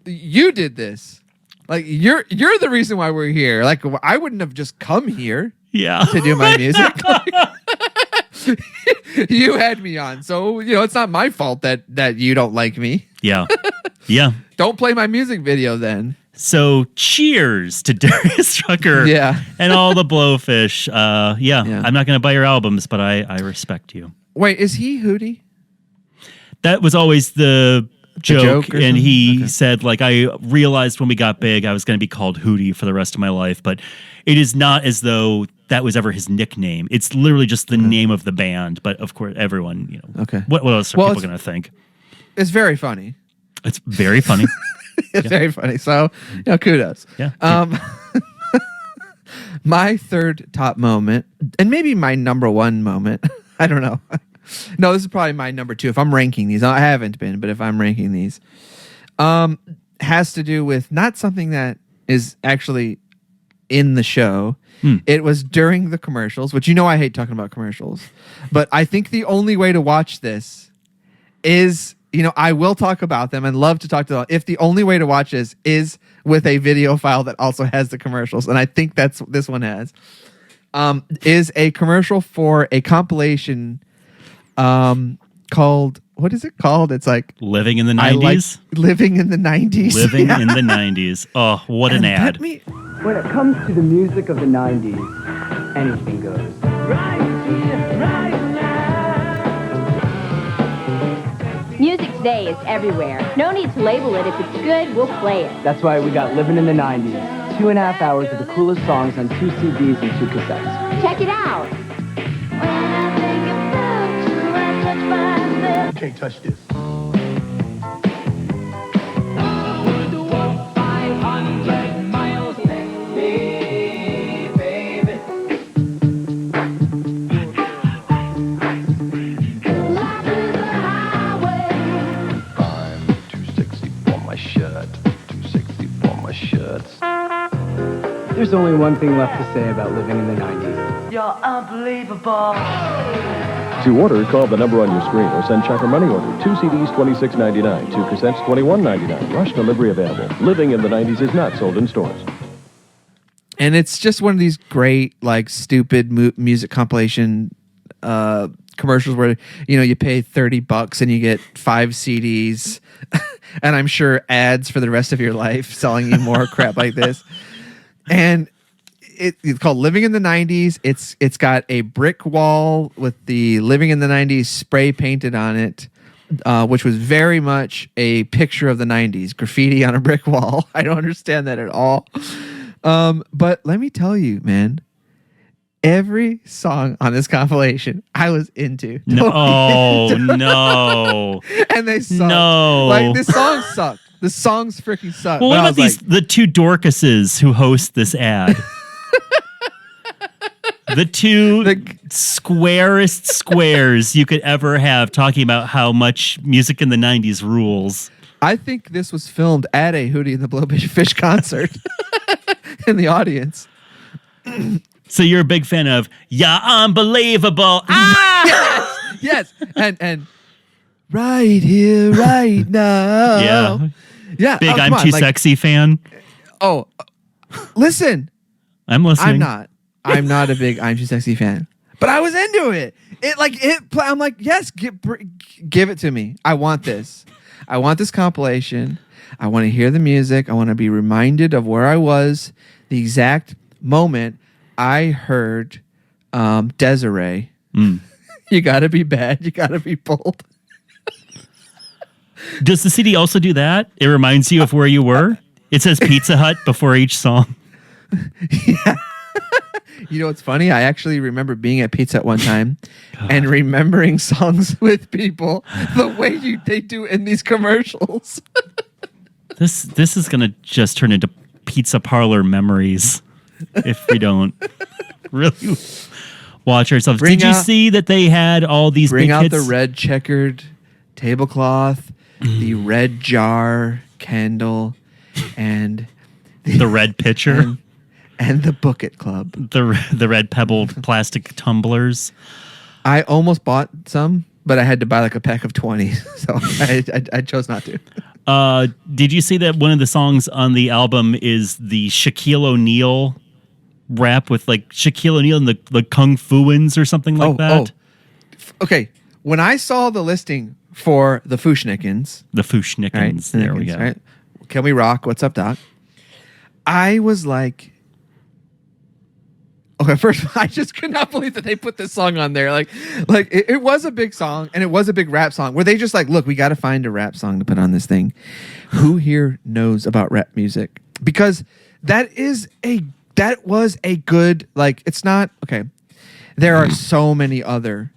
you did this, like you're the reason why we're here. Like I wouldn't have just come here, to do my music. You had me on, so it's not my fault that you don't like me.
Yeah.
Don't play my music video then.
So cheers to Darius Rucker and all the Blowfish. I'm not going to buy your albums, but I respect you.
Wait, is he Hootie?
That was always the joke. And he said, like, I realized when we got big, I was going to be called Hootie for the rest of my life. But it is not as though that was ever his nickname. It's literally just the name of the band. But of course, everyone,
Okay.
What else are people going to think?
It's very funny.
It's very funny.
It's very funny. So, kudos.
Yeah.
My third top moment, and maybe my #1 moment, I don't know, No, this is probably my number 2. If I'm ranking these, I haven't been, but if I'm ranking these, has to do with not something that is actually in the show. It was during the commercials, which I hate talking about commercials, but I think the only way to watch this is, I will talk about them and love to talk to them. If the only way to watch this is with a video file that also has the commercials, and I think that's what this one has, is a commercial for a compilation called, what is it called? It's like
Living in the 90s.
Living in the 90s.
Living in the 90s. Oh, what an ad.
When it comes to the music of the 90s, anything goes.
Music today is everywhere. No need to label it. If it's good, we'll play it.
That's why we got Living in the 90s. 2.5 hours of the coolest songs on 2 CDs and 2 cassettes.
Check it out.
Can't touch this.
There's only one thing left to say about Living in the 90s.
You're unbelievable.
To order, call the number on your screen or send check or money order. 2 CDs, $26.99. 2 cassettes, $21.99. Rush delivery available. Living in the 90s is not sold in stores.
And it's just one of these great, like, stupid music compilation commercials where, you pay $30 and you get 5 CDs. And I'm sure ads for the rest of your life selling you more crap like this. And it's called Living in the 90s. It's got a brick wall with the Living in the 90s spray painted on it, which was very much a picture of the 90s. Graffiti on a brick wall. I don't understand that at all. But let me tell you, man, every song on this compilation I was into.
No, no.
And they sucked.
No.
Like, the songs sucked. The songs freaking suck.
Well, what about the 2 Dorcases who host this ad? The 2 squarest squares you could ever have talking about how much music in the 90s rules.
I think this was filmed at a Hootie and the Blowfish concert in the audience.
So you're a big fan of "Yeah, Unbelievable."
Yes. And right here, right now. Yeah.
Big I'm Too Sexy fan.
Oh, listen.
I'm listening.
I'm not a big I'm Too Sexy fan. But I was into it. I'm like, yes, give it to me. I want this. I want this compilation. I want to hear the music. I want to be reminded of where I was, the exact moment I heard Desiree. You gotta be bad. You gotta be bold.
Does the CD also do that? It reminds you of where you were? It says Pizza Hut before each song.
Yeah. You know what's funny? I actually remember being at Pizza Hut one time and remembering songs with people the way they do in these commercials.
This is gonna just turn into pizza parlor memories if we don't really watch ourselves. Did you see that they had all these big hits?
Bring out the red checkered tablecloth, the red jar candle, and
the red pitcher.
And the Book It Club.
The red pebbled plastic tumblers.
I almost bought some, but I had to buy like a pack of 20. So I chose not to.
Did you see that one of the songs on the album is the Shaquille O'Neal rap with like Shaquille O'Neal and the Kung Fuans or something like that?
Okay. When I saw the listing for the Fushnikins.
The Fushnikins. Right? There we go.
Right? Can We Rock? What's up, Doc? I was like, okay, first of all, I just could not believe that they put this song on there. Like it was a big song and it was a big rap song where they just like, look, we got to find a rap song to put on this thing. Who here knows about rap music? Because that was a good, like, it's not, okay. There are so many other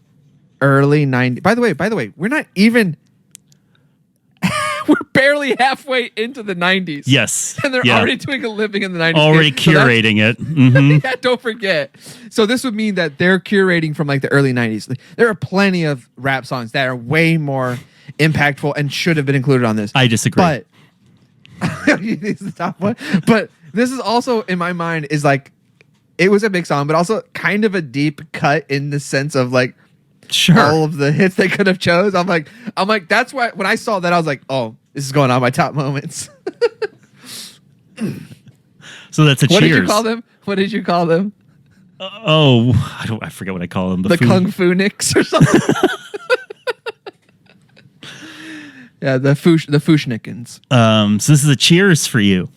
early 90s. By the way, we're not even we're barely halfway into the 90s.
Yes.
And they're already doing a living in the 90s.
Already curating it. Mm-hmm.
Yeah, don't forget. So this would mean that they're curating from like the early 90s. There are plenty of rap songs that are way more impactful and should have been included on this.
I disagree.
But this is the top one. But this is also, in my mind, is like, it was a big song, but also kind of a deep cut in the sense of like, all of the hits they could have chose. I'm like, that's why when I saw that, I was like, oh, this is going on my top moments.
So that's a
What
Cheers.
did you call them? What did you call them?
I forget what I call them.
The Kung Fu Nicks or something. Yeah, the Fushnikins.
So this is a Cheers for you.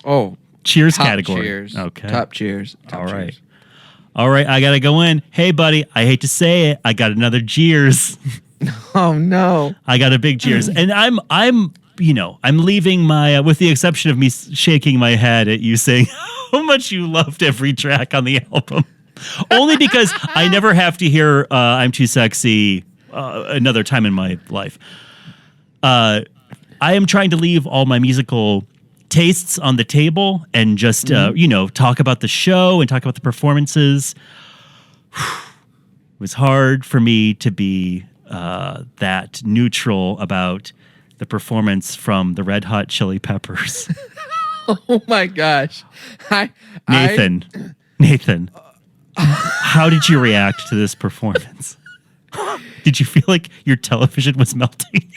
Oh,
Cheers
top
category.
Cheers.
Okay.
Top Cheers. Top
All right.
Cheers.
All right, I gotta go in. Hey, buddy, I hate to say it, I got another Cheers.
Oh no,
I got a big Cheers, and I'm leaving my, with the exception of me shaking my head at you saying how much you loved every track on the album, only because I never have to hear "I'm Too Sexy" another time in my life. I am trying to leave all my musical tastes on the table and just talk about the show and talk about the performances. It was hard for me to be that neutral about the performance from the Red Hot Chili Peppers.
Oh my gosh,
Nathan, how did you react to this performance? Did you feel like your television was melting?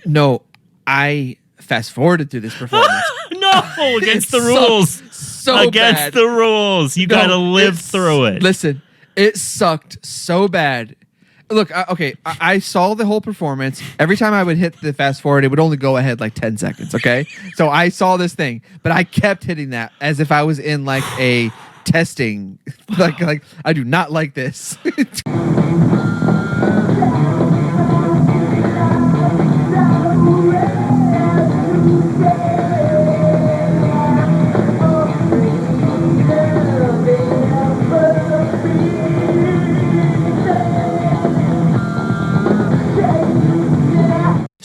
No, I fast forwarded through this performance.
No, against the rules.
So
against
bad.
the rules. You got to live through it.
Listen, it sucked so bad. Look, I saw the whole performance. Every time I would hit the fast forward, it would only go ahead like 10 seconds, okay? So I saw this thing, but I kept hitting that as if I was in like a testing. like I do not like this.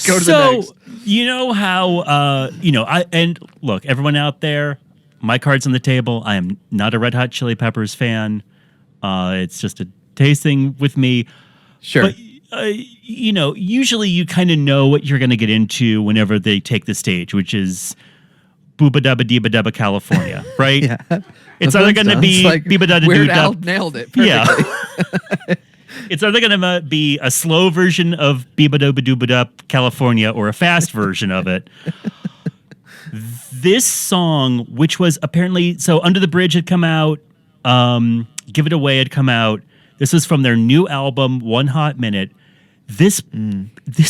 Go to the next.
You know how look, everyone out there, my card's on the table. I am not a Red Hot Chili Peppers fan. It's just a tasting with me.
Sure.
But usually you kind of know what you're going to get into whenever they take the stage, which is Booba Dubba Deeba Dubba California, right?
Yeah.
It's either going to be Beeba Dubba
Weird
Doo
Al
Dub.
nailed it perfectly.
Yeah. It's either going to be a slow version of Beeba Dubba Dooba Dup California or a fast version of it. This song, which was apparently, so Under the Bridge had come out, Give It Away had come out. This was from their new album, One Hot Minute. This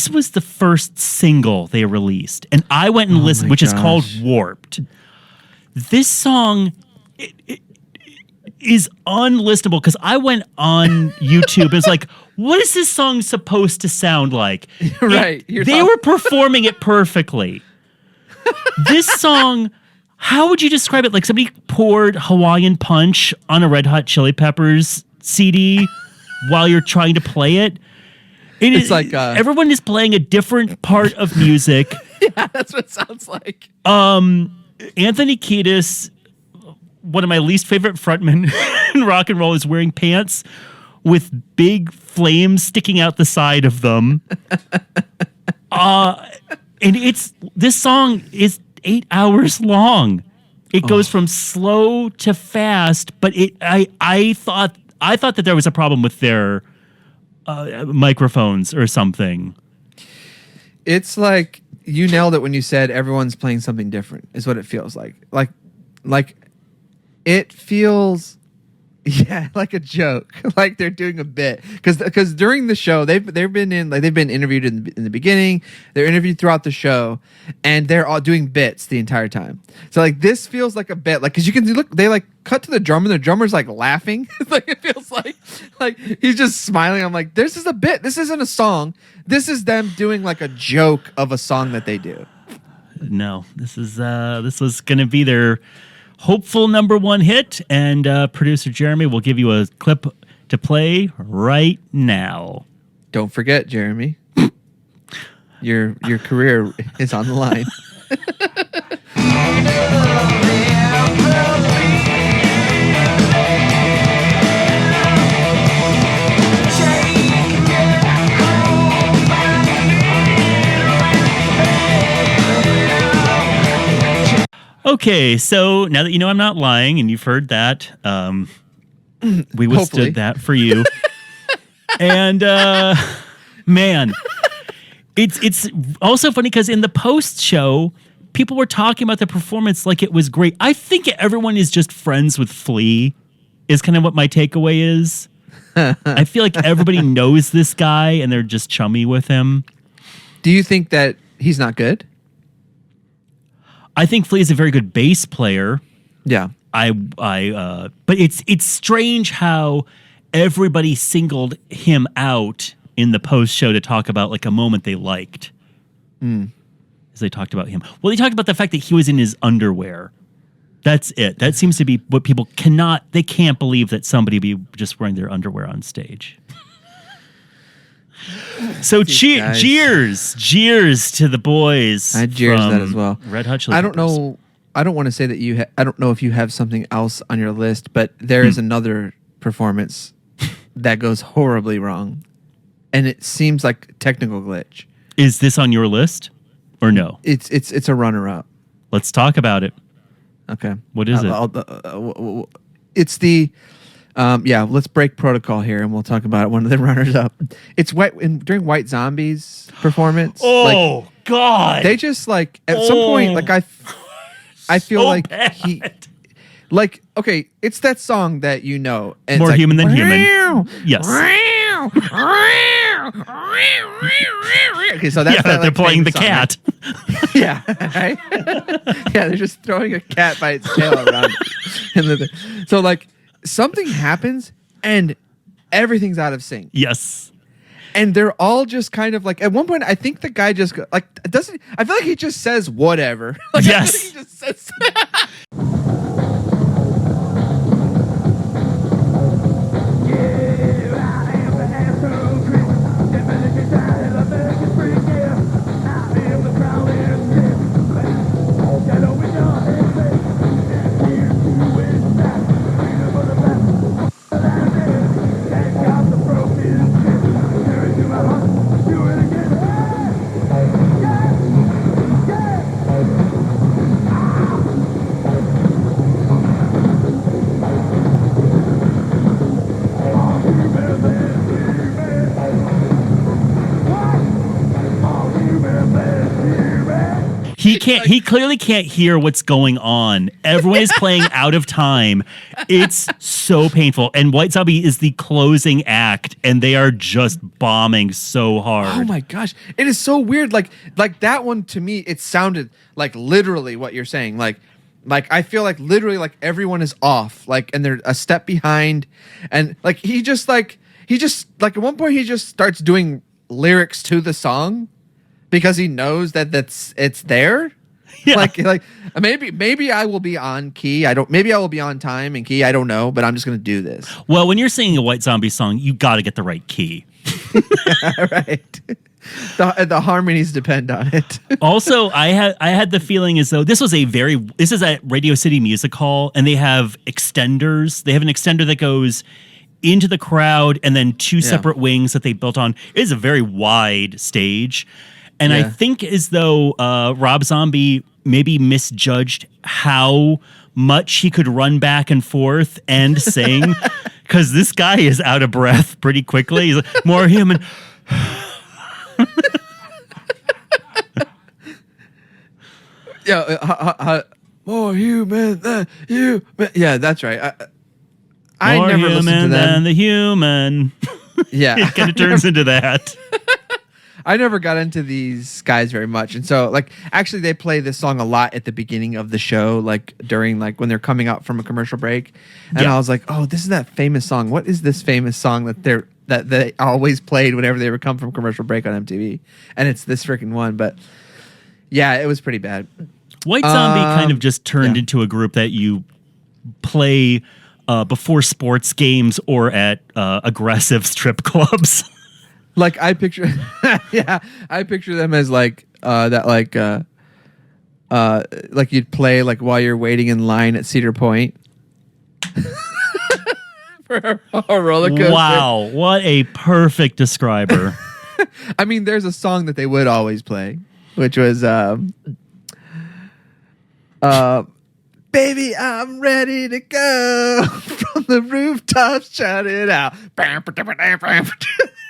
was the first single they released. And I went and listened, which is called Warped. This song is unlistenable because I went on YouTube. It's like, what is this song supposed to sound like?
Right.
They were performing it perfectly. This song, how would you describe it? Like somebody poured Hawaiian Punch on a Red Hot Chili Peppers CD while you're trying to play it. It's like everyone is playing a different part of music.
Yeah, that's what it sounds like.
Anthony Kiedis, one of my least favorite frontmen in rock and roll, is wearing pants with big flames sticking out the side of them. And this song is 8 hours long. It goes from slow to fast, but I thought that there was a problem with their microphones or something.
It's like you nailed it when you said everyone's playing something different is what it feels like. Like it feels like a joke. Like they're doing a bit because during the show they've been interviewed in the beginning, they're interviewed throughout the show, and they're all doing bits the entire time. So like this feels like a bit, like because you can look, they like cut to the drum and the drummer's like laughing. Like it feels like he's just smiling. I'm like, this is a bit. This isn't a song. This is them doing like a joke of a song that they do.
No, this was gonna be their hopeful number one hit, and producer Jeremy will give you a clip to play right now.
Don't forget, Jeremy. Your career is on the line.
Okay, so now that you know I'm not lying and you've heard that, we withstood
Hopefully.
that for you. And man, it's also funny because in the post show, people were talking about the performance like it was great. I think everyone is just friends with Flea, is kind of what my takeaway is. I feel like everybody knows this guy and they're just chummy with him.
Do you think that he's not good?
I think Flea is a very good bass player.
Yeah.
But it's strange how everybody singled him out in the post show to talk about like a moment they liked. As they talked about him. Well, they talked about the fact that he was in his underwear. That's it. That seems to be what people they can't believe that somebody be just wearing their underwear on stage. So cheers to the boys.
I jeers
from
that as well.
Red Hot Chili
I don't
Peppers.
know. I don't want to say that I don't know if you have something else on your list, but there is another performance that goes horribly wrong, and it seems like a technical glitch.
Is this on your list or no?
It's a runner-up.
Let's talk about it.
Okay.
What is it?
It's the let's break protocol here and we'll talk about it. One of the runners up. It's during White Zombie's performance.
Oh God!
They just like at some point like I feel
so
like
bad.
okay, it's that song that you know. And
More
it's like,
human than human. Yes.
Okay, so that's
they're playing the cat.
Right? Yeah, right? Yeah, they're just throwing a cat by its tail around. So like something happens and everything's out of sync.
Yes.
And they're all just kind of like at one point I think the guy just like doesn't I feel like he just says whatever. Like,
yes.
I think he just says
He clearly can't hear what's going on. Everyone is playing out of time. It's so painful. And White Zombie is the closing act, and they are just bombing so hard.
Oh my gosh. It is so weird. Like that one to me, it sounded like literally what you're saying. Like I feel like literally like everyone is off. Like and they're a step behind. And like he just like at one point he just starts doing lyrics to the song because he knows that it's there. Yeah. Like maybe I will be on key. Maybe I will be on time and key. I don't know, but I'm just gonna do this.
Well, when you're singing a White Zombie song, you got to get the right key.
Right. The harmonies depend on it.
Also, I had the feeling as though this is at Radio City Music Hall, and they have extenders. They have an extender that goes into the crowd, and then two separate wings that they built on. It is a very wide stage. And I think as though Rob Zombie maybe misjudged how much he could run back and forth and sing, because this guy is out of breath pretty quickly. He's like, more human.
More human than you. Yeah, that's right. I
More
never listened to
human
them.
than the human.
Yeah,
It kind of turns into that.
I never got into these guys very much. And so like actually they play this song a lot at the beginning of the show, like during like when they're coming out from a commercial break. And I was like, oh, this is that famous song. What is this famous song that they always played whenever they would come from commercial break on MTV? And it's this freaking one. But yeah, it was pretty bad.
White Zombie kind of just turned into a group that you play before sports games or at aggressive strip clubs.
Like I picture, yeah, I picture them as like like you'd play like while you're waiting in line at Cedar Point for a roller coaster.
Wow, what a perfect describer.
I mean, there's a song that they would always play, which was "Baby, I'm ready to go from the rooftops, shout it out."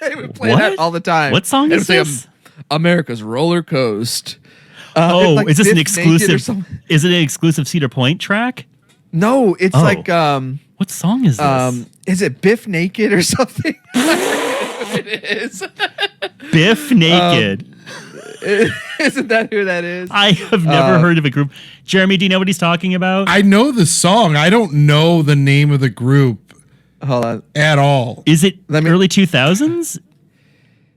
They would play that all the time.
What song is this?
America's Roller Coast.
Oh, is this an
Biff Naked
exclusive? Is it an exclusive Cedar Point track?
No, it's like
what song is this?
Is it Biff Naked or something? It is.
Biff Naked.
Isn't that who that is?
I have never heard of a group. Jeremy, do you know what he's talking about?
I know the song. I don't know the name of the group.
Hold on.
At all.
Is it early 2000s?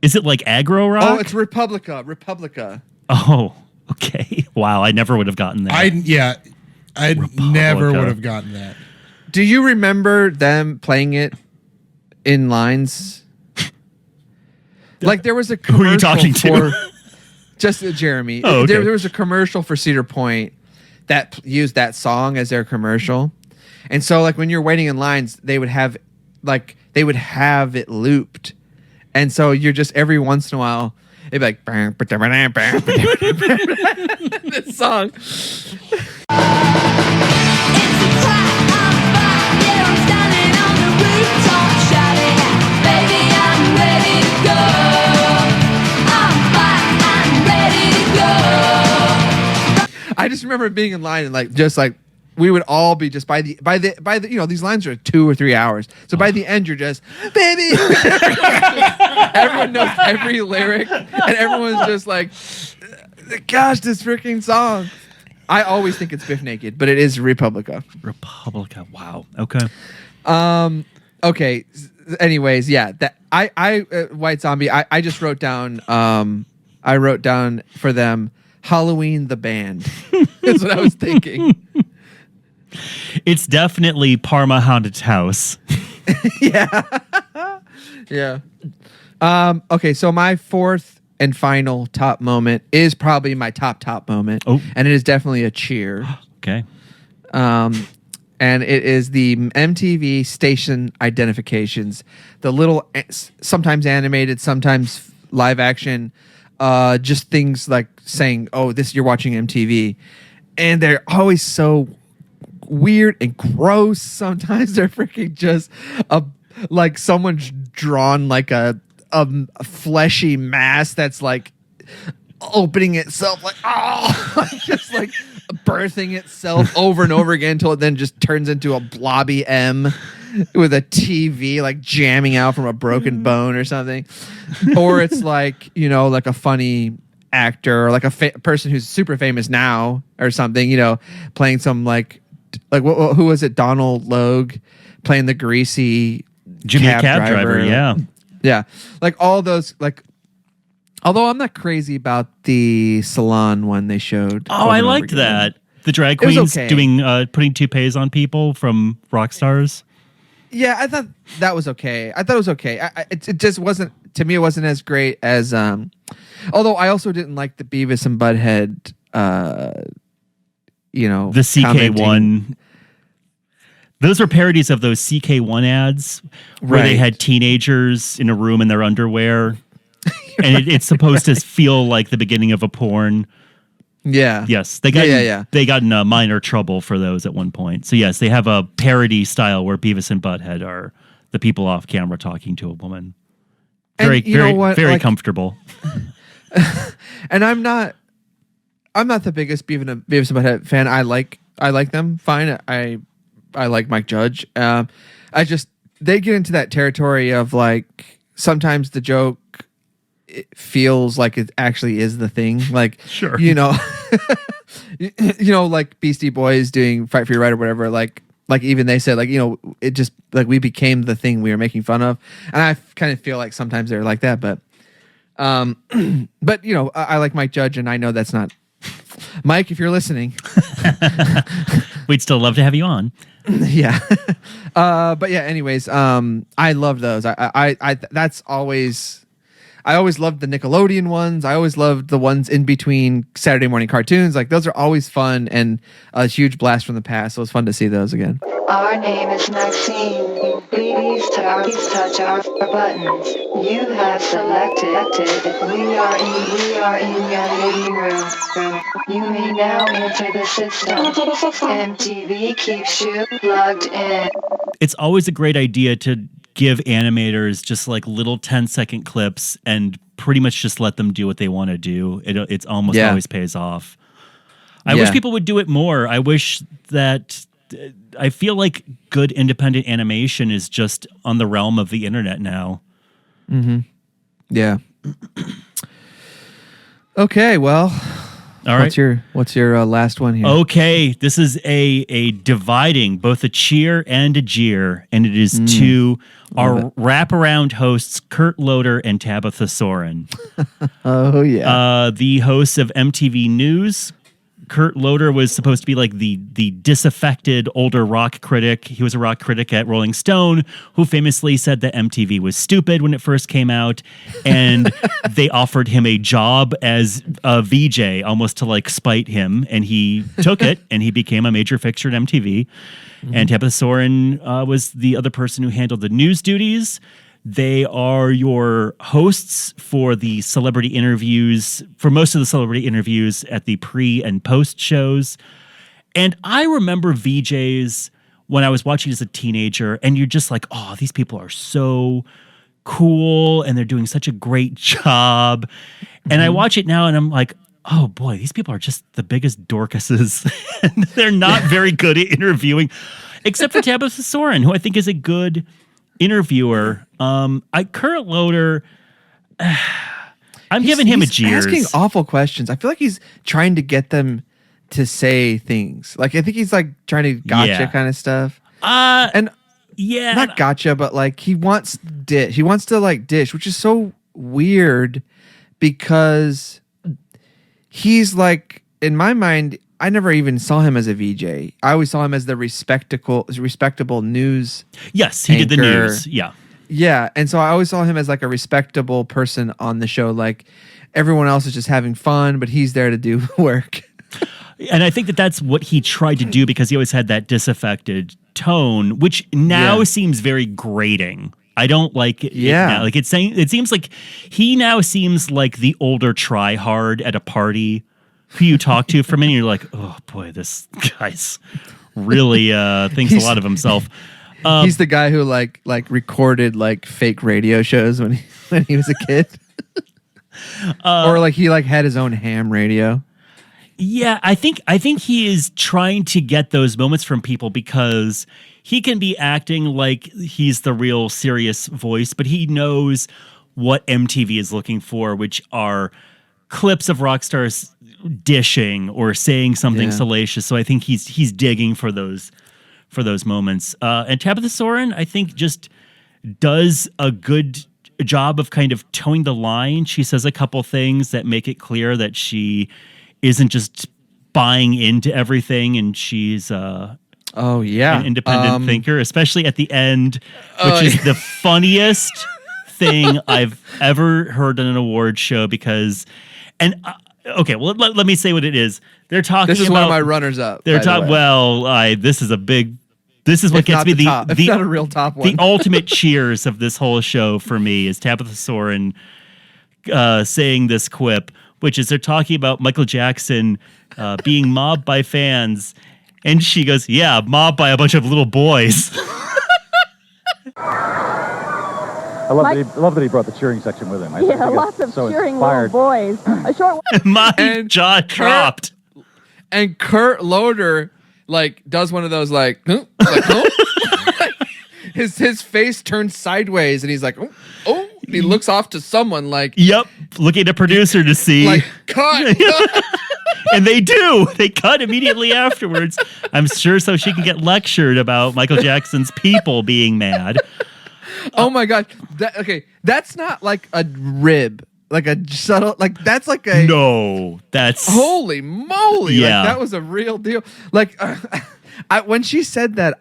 Is it like aggro rock?
Oh, it's Republica.
Oh, okay. Wow, I never would have gotten that.
I never would have gotten that.
Do you remember them playing it in lines? Like there was a commercial
Who are you talking to?
Just Jeremy.
Oh, okay.
There was a commercial for Cedar Point that used that song as their commercial. And so like when you're waiting in lines, they would have it looped. And so you're just every once in a while, it'd be like this song. I just remember being in line and like just like we would all be just by the you know these lines are 2 or 3 hours, so by the end you're just baby. Everyone knows every lyric and everyone's just like, gosh, this freaking song. I always think it's Biff Naked, but it is Republica.
Wow. Okay.
Okay. Anyways, yeah. That I White Zombie. I just wrote down. I wrote down for them Halloween the band. That's what I was thinking.
It's definitely Parma Haunted House.
Yeah. Yeah. Okay, so my fourth and final top moment is probably my top moment.
Oh.
And it is definitely a cheer.
Okay.
And it is the MTV station identifications. The little, sometimes animated, sometimes live action, just things like saying, "Oh, you're watching MTV," and they're always so weird and gross. Sometimes they're freaking just like someone's drawn like a fleshy mass that's like opening itself, like just like birthing itself over and over again until it then just turns into a blobby M with a TV like jamming out from a broken bone or something. Or it's like, you know, like a funny actor or like a person who's super famous now or something, you know, playing some like who was it? Donald Logue playing the greasy
Jimmy cab driver. Yeah.
Yeah. Like all those, like, although I'm not crazy about the salon one they showed.
Oh, I liked that. The drag queens doing putting toupees on people from rock stars.
Yeah, I thought that was okay. I thought it was okay. It just wasn't, to me, it wasn't as great as, although I also didn't like the Beavis and Butthead, you know.
The CK1. Those were parodies of those CK1 ads where they had teenagers in a room in their underwear. And it's supposed to feel like the beginning of a porn.
Yeah.
Yes. They got they got in minor trouble for those at one point. So yes, they have a parody style where Beavis and Butthead are the people off camera talking to a woman. Very like, comfortable.
And I'm not the biggest Beavis and Butthead fan. I like them fine. I like Mike Judge. They get into that territory of like sometimes the joke it feels like it actually is the thing. Like,
sure,
you know, you know, like Beastie Boys doing Fight for Your Right or whatever. Like even they said like, you know, it just like we became the thing we were making fun of. And I kind of feel like sometimes they're like that, but you know, I like Mike Judge and I know that's not Mike, if you're listening,
we'd still love to have you on.
Yeah. But yeah, anyways, I love those. I that's always, I always loved the Nickelodeon ones. I always loved the ones in between Saturday morning cartoons. Like those are always fun and a huge blast from the past. So it was fun to see those again.
Our name is Maxine. Please touch our buttons. You have selected. We are in your living room. You may now enter the system. MTV keeps you plugged in.
It's always a great idea to give animators just like little 10-second clips and pretty much just let them do what they want to do. It's almost always pays off. I wish people would do it more. I wish that I feel like good independent animation is just on the realm of the internet now.
Mm-hmm. Yeah. Okay, well,
all right.
What's your last one here?
Okay, this is a dividing, both a cheer and a jeer, and it is to our wraparound hosts, Kurt Loder and Tabitha Soren.
Oh, yeah.
The hosts of MTV News. Kurt Loder was supposed to be like the disaffected older rock critic. He was a rock critic at Rolling Stone who famously said that MTV was stupid when it first came out, and they offered him a job as a VJ almost to like spite him, and he took it and he became a major fixture at MTV. And Tabitha Soren was the other person who handled the news duties. They are your hosts for the celebrity interviews, for most of the celebrity interviews at the pre and post shows. And I remember VJs when I was watching as a teenager, and you're just like, oh, these people are so cool and they're doing such a great job. And I watch it now and I'm like, oh boy, these people are just the biggest dorcases. And they're not very good at interviewing, except for Tabitha Soren, who I think is a good interviewer. Kurt Loder, I'm giving him a jeers.
Asking awful questions. I feel like he's trying to get them to say things. Like I think he's like trying to gotcha kind of stuff. And not gotcha, but like he wants to like dish, which is so weird because he's like, in my mind, I never even saw him as a VJ. I always saw him as the respectable news.
Yes, he did the news. Yeah.
Yeah. And so I always saw him as like a respectable person on the show. Like everyone else is just having fun, but he's there to do work.
And I think that that's what he tried to do because he always had that disaffected tone, which now seems very grating. I don't like it. Now. Like it seems like he now seems like the older try-hard at a party who you talk to for a minute, you're like, oh boy, this guy's really thinks a lot of himself.
He's the guy who like recorded like fake radio shows when he was a kid, or like he like had his own ham radio.
Yeah, I think he is trying to get those moments from people because he can be acting like he's the real serious voice, but he knows what MTV is looking for, which are clips of rock stars dishing or saying something salacious. So I think he's digging for those moments. And Tabitha Soren, I think, just does a good job of kind of towing the line. She says a couple things that make it clear that she isn't just buying into everything, and she's an independent thinker, especially at the end, which is the funniest thing I've ever heard on an award show because okay, well, let me say what it is. They're talking.
This is one of my runners up.
They're talking. Well, this is what gets me
the not a real top one.
The ultimate cheers of this whole show for me is Tabitha Soren saying this quip, which is they're talking about Michael Jackson being mobbed by fans, and she goes, "Yeah, mobbed by a bunch of little boys."
I love that he brought the cheering section with him. I think
lots of
so
cheering
inspired.
little boys. A short
My jaw dropped.
And Kurt Loder like does one of those like, huh? Like huh? his face turns sideways and he's like, oh, and he looks off to someone like,
yep, looking at a producer to see,
like, cut.
And they do. They cut immediately afterwards. I'm sure so she can get lectured about Michael Jackson's people being mad.
Oh my God. That's not like a rib, like a subtle, like that's like a.
No, that's.
Holy moly.
Yeah.
Like, that was a real deal. Like, when she said that,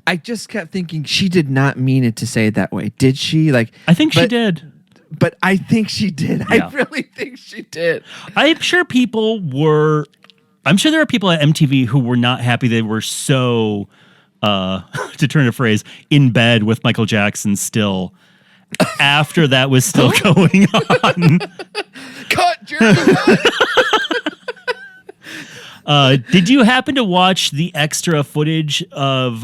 I just kept thinking she did not mean it to say it that way. Did she? Like,
I think she did.
But I think she did.
Yeah.
I really think she did.
I'm sure there are people at MTV who were not happy they were so, to turn a phrase, in bed with Michael Jackson still after that was still going on.
Cut, Jeremy, cut.
Did you happen to watch the extra footage of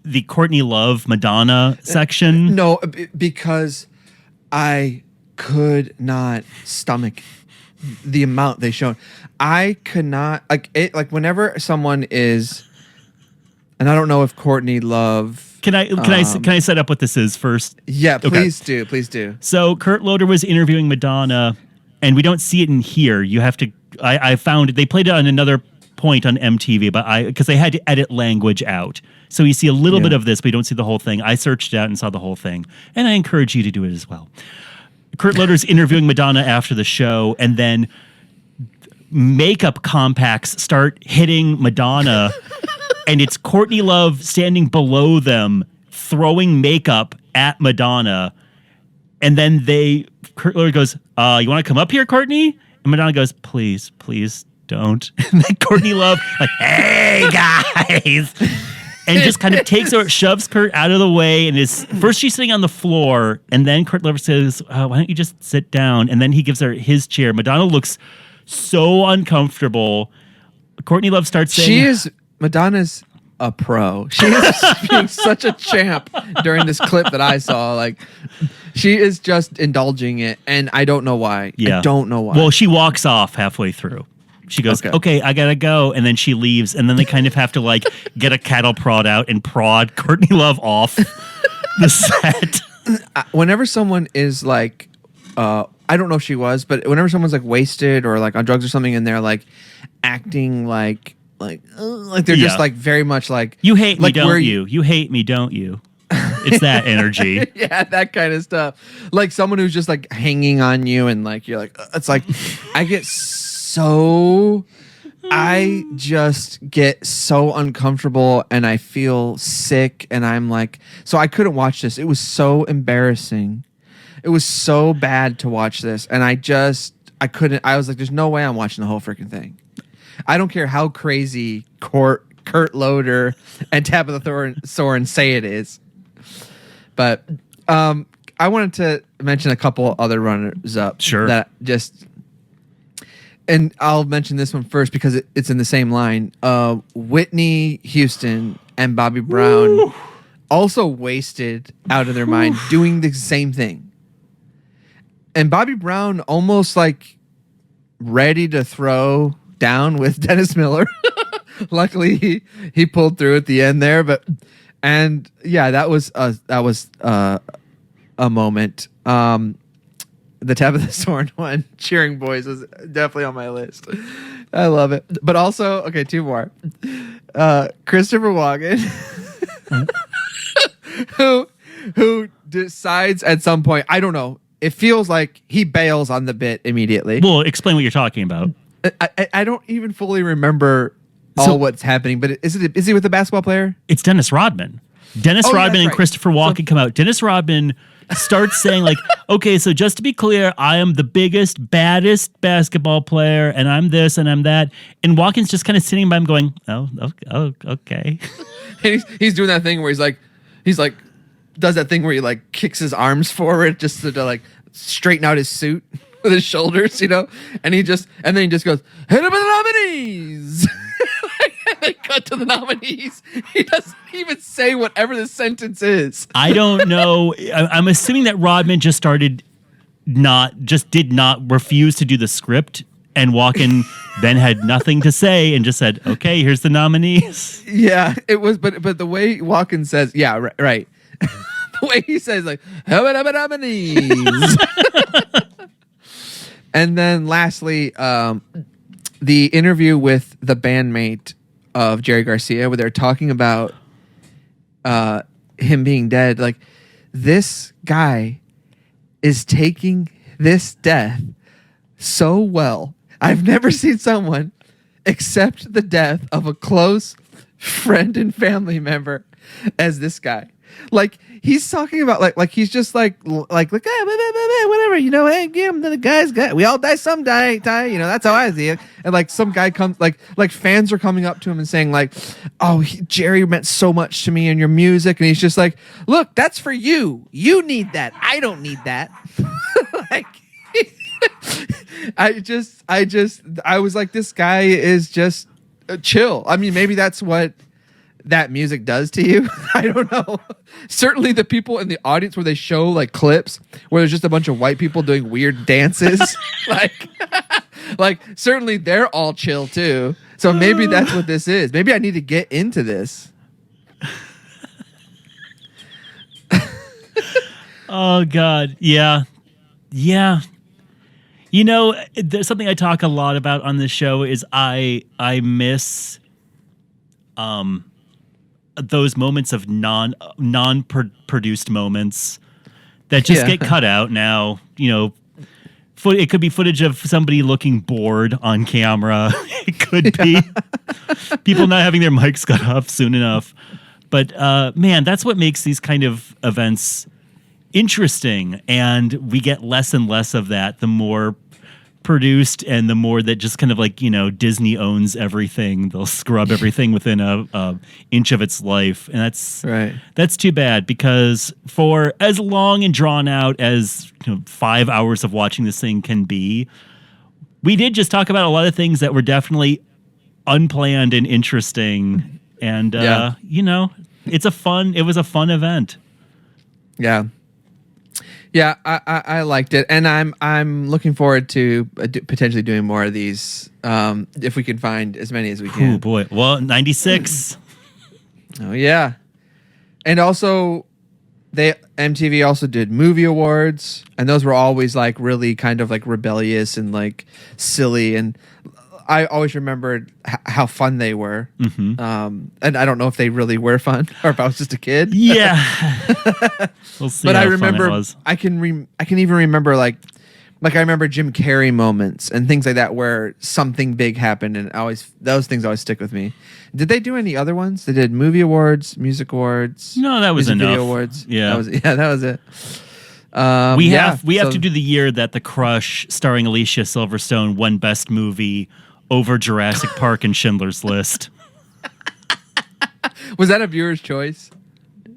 the Courtney Love Madonna section?
No, because I could not stomach the amount they showed. I could not like whenever someone is, and I don't know if Courtney Love.
Can I set up what this is first?
Yeah, please do.
So Kurt Loder was interviewing Madonna, and we don't see it in here. You have to. I found they played it on another point on MTV, but because they had to edit language out. So you see a little bit of this, but you don't see the whole thing. I searched it out and saw the whole thing, and I encourage you to do it as well. Kurt Loder's interviewing Madonna after the show, and then makeup compacts start hitting Madonna, and it's Courtney Love standing below them throwing makeup at Madonna, and then Kurt Loder goes, "You want to come up here, Courtney?" And Madonna goes, "Please, please don't." And then Courtney Love like, "Hey guys." And just kind of shoves Kurt out of the way. And first she's sitting on the floor. And then Kurt Loder says, "Why don't you just sit down?" And then he gives her his chair. Madonna looks so uncomfortable. Courtney Love starts saying...
Madonna's a pro. She is being such a champ during this clip that I saw. Like, she is just indulging it. And I don't know why.
Yeah.
I don't know why.
Well, she walks off halfway through. She goes, okay, I gotta go. And then she leaves. And then they kind of have to like get a cattle prod out and prod Courtney Love off the set.
Whenever someone is like, I don't know if she was, but whenever someone's like wasted or like on drugs or something and they're like acting like they're just like very much like,
you hate me,
like,
don't you? You hate me, don't you? It's that energy.
Yeah, that kind of stuff. Like someone who's just like hanging on you and like, you're like, it's like, I just get so uncomfortable and I feel sick and I'm like, so I couldn't watch this. It was so embarrassing. It was so bad to watch this. And I couldn't, I was like, there's no way I'm watching the whole freaking thing. I don't care how crazy Kurt Loder and Tabitha Soren say it is. But I wanted to mention a couple other runners up.
Sure.
That just... And I'll mention this one first because it's in the same line. Whitney Houston and Bobby Brown also wasted out of their mind doing the same thing. And Bobby Brown almost like ready to throw down with Dennis Miller. Luckily, he pulled through at the end there. And yeah, that was a moment. The Tabitha Soren one, Cheering Boys, was definitely on my list. I love it. But also, okay, two more. Christopher Walken, who decides at some point, I don't know, it feels like he bails on the bit immediately.
Well, explain what you're talking about.
I don't even fully remember what's happening, but is he with the basketball player?
It's Dennis Rodman. Dennis Rodman and
right.
Christopher Walken come out. Dennis Rodman starts saying like, okay, so just to be clear, I am the biggest, baddest basketball player, and I'm this and I'm that. And Walken's just kind of sitting by him going, oh okay.
And he's doing that thing where he's like, does that thing where he like kicks his arms forward just to like straighten out his suit with his shoulders, you know? And then he just goes, hit him with the nominees. And they cut to the nominees. He doesn't even say whatever the sentence is.
I don't know. I'm assuming that Rodman just did not refuse to do the script, and Walken then had nothing to say and just said, okay, here's the nominees.
Yeah, it was, but the way Walken says, yeah, right. The way he says like, nominees. And then lastly, the interview with the bandmate of Jerry Garcia, where they're talking about him being dead. Like, this guy is taking this death so well. I've never seen someone accept the death of a close friend and family member as this guy. Like he's talking about like he's just like whatever, you know, hey, yeah, the guy's got, we all die someday, you know, that's how I see it. And like some guy comes, like fans are coming up to him and saying like, oh, Jerry meant so much to me and your music, and he's just like, look, that's for you, you need that, I don't need that. Like I was like, this guy is just chill. I mean, maybe that's what that music does to you. I don't know. Certainly the people in the audience where they show like clips where there's just a bunch of white people doing weird dances, like certainly they're all chill too. So maybe that's what this is. Maybe I need to get into this.
Oh God. Yeah. Yeah. You know, there's something I talk a lot about on this show is I miss those moments of non-produced moments that just get cut out now. You know, it could be footage of somebody looking bored on camera. It could be people not having their mics cut off soon enough. But man, that's what makes these kind of events interesting. And we get less and less of that the more produced and the more that just kind of like, you know, Disney owns everything. They'll scrub everything within a inch of its life. And that's too bad, because for as long and drawn out as 5 hours of watching this thing can be, we did just talk about a lot of things that were definitely unplanned and interesting. And, you know, it was a fun event.
Yeah. Yeah, I liked it, and I'm looking forward to potentially doing more of these if we can find as many as we can.
Oh boy! Well, 96.
Oh yeah, and also MTV also did movie awards, and those were always like really kind of like rebellious and like silly, and I always remembered how fun they were. Mm-hmm. And I don't know if they really were fun or if I was just a kid.
Yeah. We'll see.
But
how
I remember,
fun it was.
I can even remember like I remember Jim Carrey moments and things like that where something big happened, and those things always stick with me. Did they do any other ones? They did movie awards, music awards.
No, that was enough.
Video awards. Yeah, that was it.
We have to do the year that The Crush, starring Alicia Silverstone, won Best Movie over Jurassic Park and Schindler's List.
Was that a viewer's choice?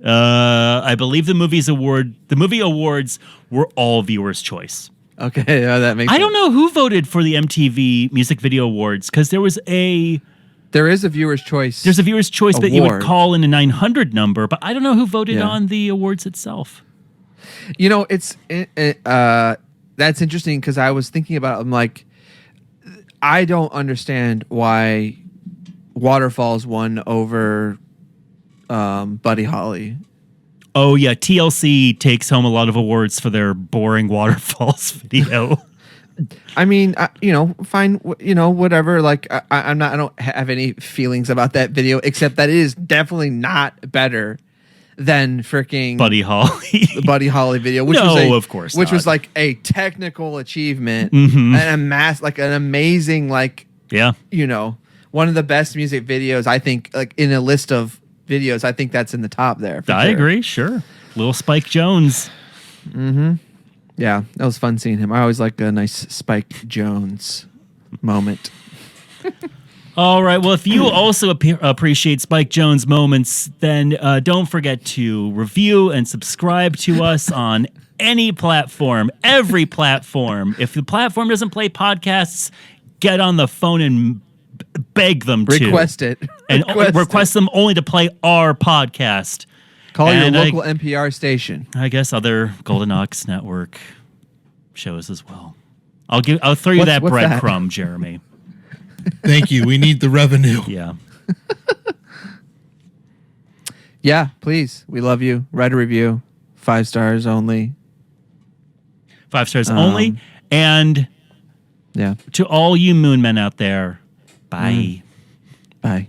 I believe the movie awards were all viewers' choice.
Okay, that makes sense.
I don't know who voted for the MTV Music Video Awards, because there is a
viewer's choice.
There's a viewer's choice
award.
That you would call in a 900 number, but I don't know who voted on the awards itself.
You know, that's interesting, because I was thinking about it. I'm like, I don't understand why Waterfalls won over Buddy Holly.
Oh yeah, TLC takes home a lot of awards for their boring Waterfalls video.
I mean, fine, whatever. Like, I don't have any feelings about that video, except that it is definitely not better than freaking
Buddy Holly.
The Buddy Holly video, which was like a technical achievement and an amazing, like, one of the best music videos, I think, like in a list of videos, I think that's in the top there.
I agree. Sure. Little Spike Jonze.
Mm-hmm. Yeah. That was fun seeing him. I always like a nice Spike Jonze moment.
All right. Well, if you also appreciate Spike Jonze moments, then don't forget to review and subscribe to us on any platform, every platform. If the platform doesn't play podcasts, get on the phone and beg them to.
Request it.
And request them only to play our podcast.
Call your local NPR station.
I guess other Golden Ox Network shows as well. I'll throw you that breadcrumb, Jeremy.
Thank you. We need the revenue.
Yeah.
Yeah, please. We love you. Write a review. 5 stars only.
5 stars only. And
yeah,
to all you moon men out there, bye.
Bye.